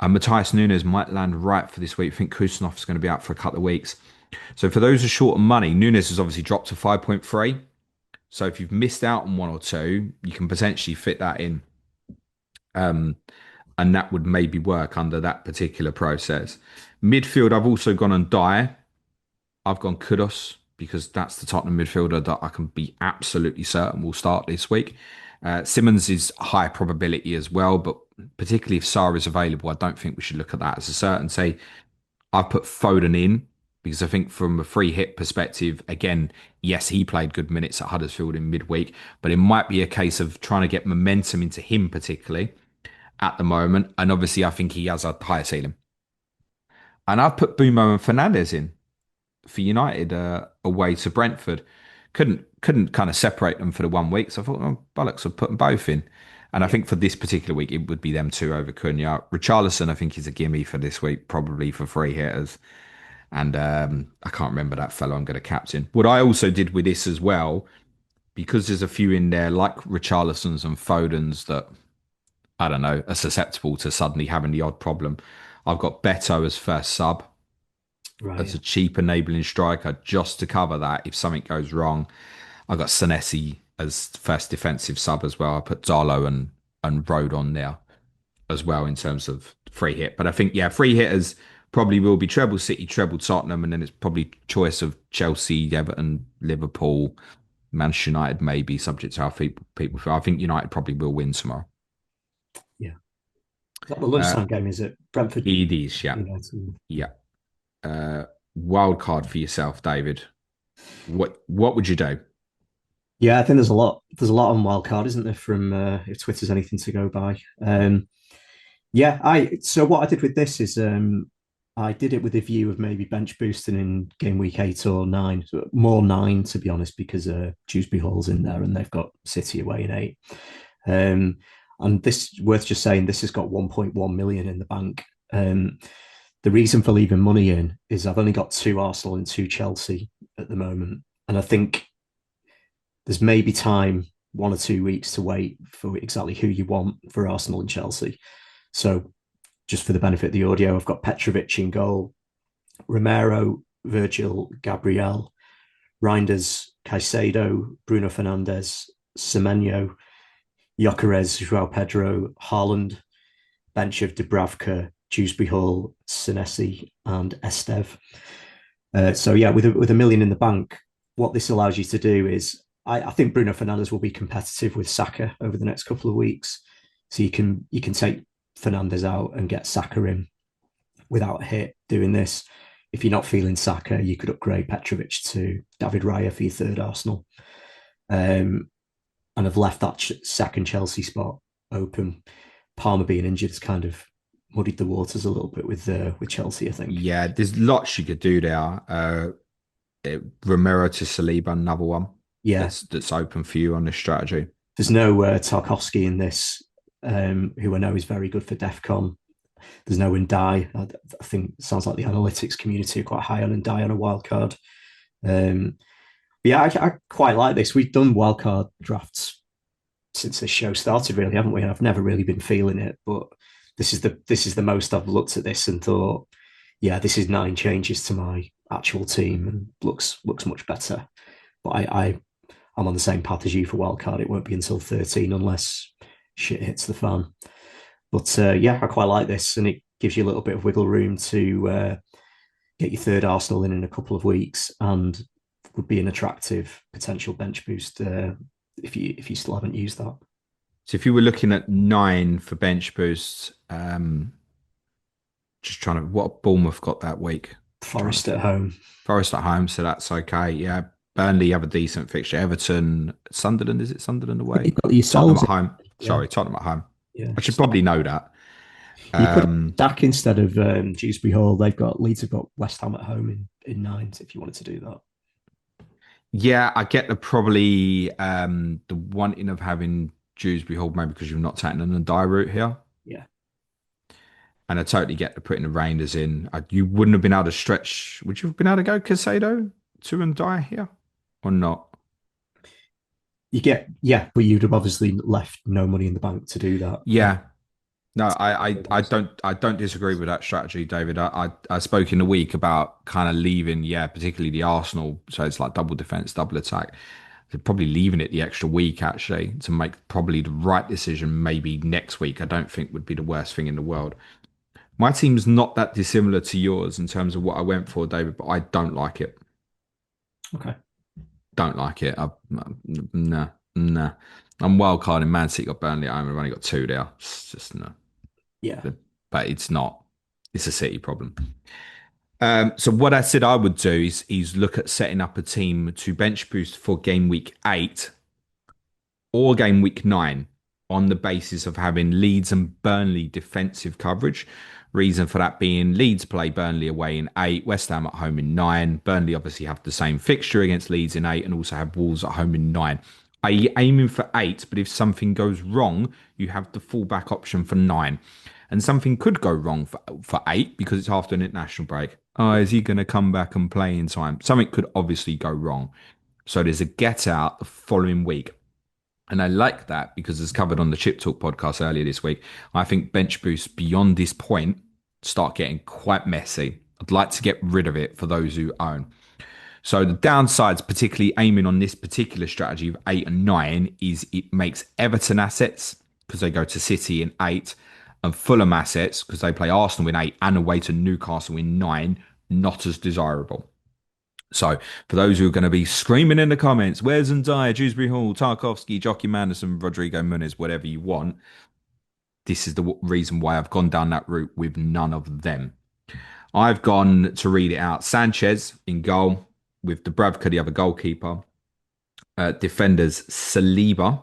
[SPEAKER 1] Matthias Nunes might land right for this week. I think Kusanov is going to be out for a couple of weeks. So for those who are short on money, Nunes has obviously dropped to 5.3. So if you've missed out on one or two, you can potentially fit that in. And that would maybe work under that particular process. Midfield, I've also gone on Dyer. I've gone Kudos because that's the Tottenham midfielder that I can be absolutely certain will start this week. Simmons is high probability as well, but particularly if Sarr is available, I don't think we should look at that as a certainty. I've put Foden in because I think from a free hit perspective, again, yes, he played good minutes at Huddersfield in midweek, but it might be a case of trying to get momentum into him particularly at the moment. And obviously, I think he has a higher ceiling. And I've put Bumo and Fernandez in for United away to Brentford. Couldn't kind of separate them for the 1 week, so I thought, oh, bollocks, I'll put them both in. And I
[SPEAKER 2] yeah,
[SPEAKER 1] think for this particular week, it would be them two over Cunha. Richarlison, I think, is a gimme for this week, probably for free hitters. And I can't remember that fellow I'm going to captain. What I also did with this as well, because there's a few in there like Richarlison's and Foden's that I don't know are susceptible to suddenly having the odd problem. I've got Beto as first sub
[SPEAKER 2] right,
[SPEAKER 1] as
[SPEAKER 2] yeah,
[SPEAKER 1] a cheap enabling striker just to cover that if something goes wrong. I got Senesi as first defensive sub as well. I put Darlow and Road on there as well in terms of free hit. But I think yeah, free hitters probably will be treble City, treble Tottenham, and then it's probably choice of Chelsea, Everton, Liverpool, Manchester United maybe subject to how people feel. I think United probably will win tomorrow.
[SPEAKER 2] yeah. Is that the
[SPEAKER 1] Uh,
[SPEAKER 2] lunchtime game? Is it Brentford
[SPEAKER 1] it is, yeah,
[SPEAKER 2] United?
[SPEAKER 1] yeah. Uh, Wild card for yourself, David. What would you do?
[SPEAKER 2] Yeah, I think there's a lot. There's a lot on Wildcard, isn't there? From if Twitter's anything to go by. Yeah, I so what I did with this is I did it with a view of maybe bench boosting in game week 8 or 9, so more 9 to be honest, because Dewsbury Hall's in there and they've got City away in 8. Um, and this worth just saying this has got 1.1 million in the bank. The reason for leaving money in is I've only got 2 Arsenal and 2 Chelsea at the moment, and I think there's maybe time 1 or 2 weeks to wait for exactly who you want for Arsenal and Chelsea. So just for the benefit of the audio, I've got Petrovic in goal, Romero, Virgil, Gabriel, Reinders, Caicedo, Bruno Fernandes, Semenyo, Gyökeres, Joao Pedro, Haaland, bench of Dubravka, Dewsbury Hall, Senesi, and Estev. So yeah, with a million in the bank, what this allows you to do is I think Bruno Fernandes will be competitive with Saka over the next couple of weeks. So you can take Fernandes out and get Saka in without a hit doing this. If you're not feeling Saka, you could upgrade Petrovic to David Raya for your third Arsenal. And have left that second Chelsea spot open. Palmer being injured has kind of muddied the waters a little bit with Chelsea, I think.
[SPEAKER 1] Yeah, there's lots you could do there. Romero to Saliba, another one
[SPEAKER 2] Yeah,
[SPEAKER 1] that's open for you on this strategy.
[SPEAKER 2] there's no Tarkovsky in this who I know is very good for DEFCON. There's no Ndai. I think it sounds like the analytics community are quite high on Ndai on a wild card. Um, yeah, I quite like this. We've done wildcard drafts since this show started, really, haven't we? And I've never really been feeling it, but this is the most I've looked at this and thought, yeah, this is 9 changes to my actual team and looks much better. But I'm on the same path as you for wildcard. It won't be until 13 unless shit hits the fan. But yeah, I quite like this, and it gives you a little bit of wiggle room to get your third Arsenal in a couple of weeks, and would be an attractive potential bench boost if you still haven't used that.
[SPEAKER 1] So if you were looking at 9 for bench boosts, just trying to what Bournemouth got that week. Trying to
[SPEAKER 2] Forest at
[SPEAKER 1] think.
[SPEAKER 2] home.
[SPEAKER 1] Forest at home, so that's okay. Yeah. Burnley have a decent fixture. Everton, Sunderland, is it Sunderland away?
[SPEAKER 2] You've got
[SPEAKER 1] Tottenham
[SPEAKER 2] yourselves.
[SPEAKER 1] at home.
[SPEAKER 2] Yeah,
[SPEAKER 1] Sorry, Tottenham at home.
[SPEAKER 2] yeah.
[SPEAKER 1] I should probably know that.
[SPEAKER 2] You could
[SPEAKER 1] Um,
[SPEAKER 2] stack instead of Dewsbury Hall. They've got Leeds have got West Ham at home in nines if you wanted to do that.
[SPEAKER 1] yeah, I get the wanting of having Dewsbury Hall maybe because you've not taken an die route here.
[SPEAKER 2] Yeah,
[SPEAKER 1] And I totally get the putting the Rangers in. You wouldn't have been able to stretch. Would you have been able to go Casado to and die here or not?
[SPEAKER 2] but you'd have obviously left no money in the bank to do that.
[SPEAKER 1] Yeah. No, I don't disagree with that strategy, David. I spoke in the week about kind of leaving, yeah, particularly the Arsenal. So it's like double defense, double attack. They're probably leaving it the extra week actually to make probably the right decision. Maybe next week, I don't think would be the worst thing in the world. My team's not that dissimilar to yours in terms of what I went for, David, but I don't like it.
[SPEAKER 2] Okay.
[SPEAKER 1] Don't like it. Nah, nah. I'm wild carding Man City got Burnley at home. I've only got 2 there. It's just no.
[SPEAKER 2] Yeah.
[SPEAKER 1] But it's not. It's a City problem. So what I said I would do is look at setting up a team to bench boost for game week 8 or game week 9 on the basis of having Leeds and Burnley defensive coverage. Reason for that being Leeds play Burnley away in 8, West Ham at home in 9. Burnley obviously have the same fixture against Leeds in 8 and also have Wolves at home in 9. Aiming for 8, but if something goes wrong, you have the fallback option for 9. And something could go wrong for 8 because it's after an international break. Oh, is he going to come back and play in time? Something could obviously go wrong. So there's a get out the following week. And I like that because as covered on the Chip Talk podcast earlier this week, I think bench boosts beyond this point start getting quite messy. I'd like to get rid of it for those who own. So the downsides, particularly aiming on this particular strategy of 8 and 9, is it makes Everton assets because they go to City in 8 and Fulham assets because they play Arsenal in 8 and away to Newcastle in 9 not as desirable. So, for those who are going to be screaming in the comments, where's Ndaya, Dewsbury Hall, Tarkovsky, Jockey Manderson, Rodrigo Muniz, whatever you want, this is the reason why I've gone down that route with none of them. I've gone to read it out. Sanchez in goal with Dubravka, the other goalkeeper. Defenders, Saliba.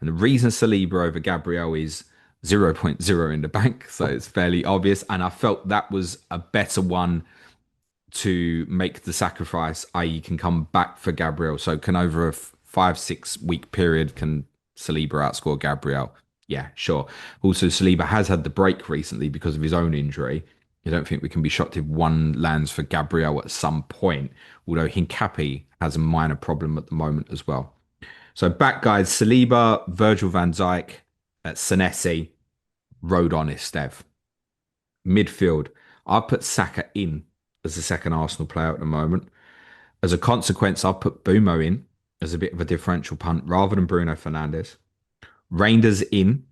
[SPEAKER 1] And the reason Saliba over Gabriel is zero point 0.0 in the bank. So it's fairly obvious. And I felt that was a better one to make the sacrifice, i.e., can come back for Gabriel. So can over a 5-6 week period can Saliba outscore Gabriel? Yeah, sure. Also, Saliba has had the break recently because of his own injury. I don't think we can be shocked if one lands for Gabriel at some point. Although Hincapi has a minor problem at the moment as well. So back guys, Saliba, Virgil van Dijk, Senesi, Rodon Estev. Midfield, I've put Saka in as the second Arsenal player at the moment. As a consequence, I've put Bumo in as a bit of a differential punt rather than Bruno Fernandes. Reinders in.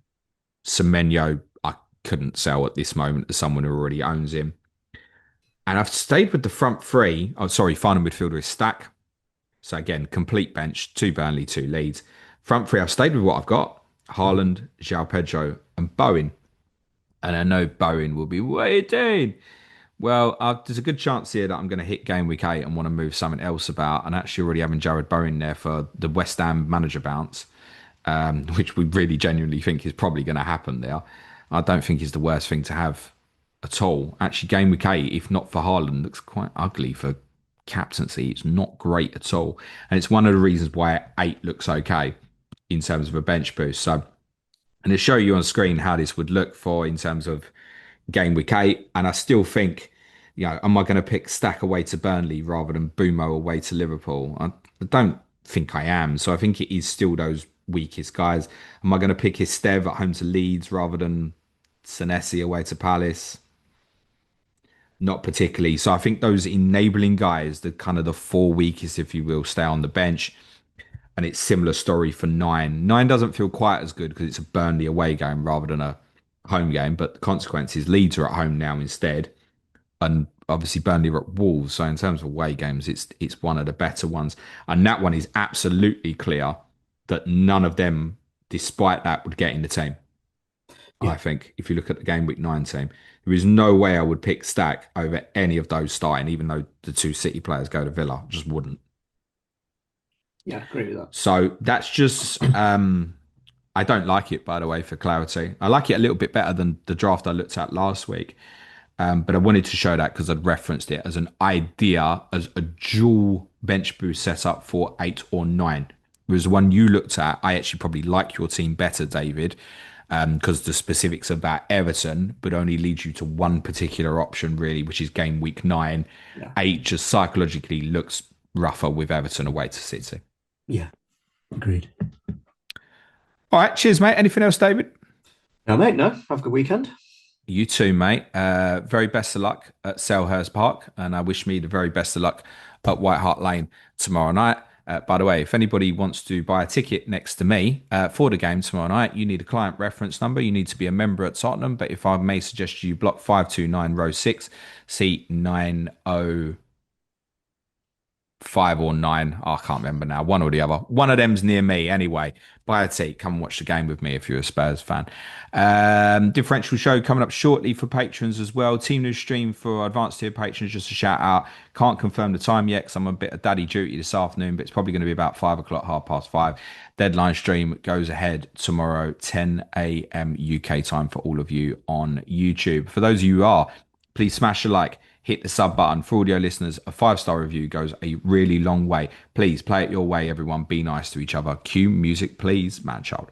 [SPEAKER 1] Semenyo, I couldn't sell at this moment as someone who already owns him. And I've stayed with the front three. Oh, sorry, final midfielder is Stack. So again, complete bench, 2 Burnley, 2 Leeds. Front three, I've stayed with what I've got. Haaland, João Pedro and Bowen. And I know Bowen will be waiting. Well, there's a good chance here that I'm going to hit game week 8 and want to move something else about. And actually already having Jared Bowen there for the West Ham manager bounce, which we really genuinely think is probably going to happen there. I don't think is the worst thing to have at all. Actually, game week 8, if not for Haaland, looks quite ugly for captaincy. It's not great at all. And it's one of the reasons why 8 looks okay in terms of a bench boost. So And to show you on screen how this would look for in terms of game week 8. And I still think, am I going to pick Stack away to Burnley rather than Bumo away to Liverpool? I don't think I am. So I think it is still those weakest guys. Am I going to pick Estev at home to Leeds rather than Senesi away to Palace? Not particularly. So I think those enabling guys, the kind of the four weakest, if you will, stay on the bench. And it's similar story for nine. Nine doesn't feel quite as good because it's a Burnley away game rather than a home game. But the consequence is Leeds are at home now instead, and obviously Burnley are at Wolves. So in terms of away games, it's one of the better ones, and that one is absolutely clear that none of them, despite that, would get in the team. I
[SPEAKER 2] Yeah,
[SPEAKER 1] think if you look at the game week 9 team, there is no way I would pick Stack over any of those starting, even though the two City players go to Villa. I just wouldn't.
[SPEAKER 2] yeah, I agree with that.
[SPEAKER 1] So that's just I don't like it, by the way, for clarity. I like it a little bit better than the draft I looked at last week. But I wanted to show that because I'd referenced it as an idea, as a dual bench boost setup for 8 or 9. Whereas the one you looked at, I actually probably like your team better, David, because the specifics about Everton but only leads you to one particular option, really, which is game week 9.
[SPEAKER 2] Yeah,
[SPEAKER 1] 8 just psychologically looks rougher with Everton away to City.
[SPEAKER 2] yeah, agreed.
[SPEAKER 1] All right, cheers, mate. Anything else, David?
[SPEAKER 2] No, mate, no. Have a good weekend.
[SPEAKER 1] You too, mate. Very best of luck at Selhurst Park, and I wish me the very best of luck at White Hart Lane tomorrow night. By the way, if anybody wants to buy a ticket next to me for the game tomorrow night, you need a client reference number. You need to be a member at Tottenham. But if I may suggest you block 529 row 6, seat 90. 5 or 9. Oh, I can't remember now. One or the other. One of them's near me anyway. Buy a tea. Come and watch the game with me if you're a Spurs fan. Differential show coming up shortly for patrons as well. Team news stream for advanced tier patrons. Just a shout out. Can't confirm the time yet because I'm a bit of daddy duty this afternoon, but it's probably going to be about 5 o'clock, 5:30. Deadline stream goes ahead tomorrow, 10 a.m. UK time for all of you on YouTube. For those of you who are, please smash a like, hit the sub button. For audio listeners, a 5-star review goes a really long way. Please play it your way, everyone. Be nice to each other. Cue music, please, man child.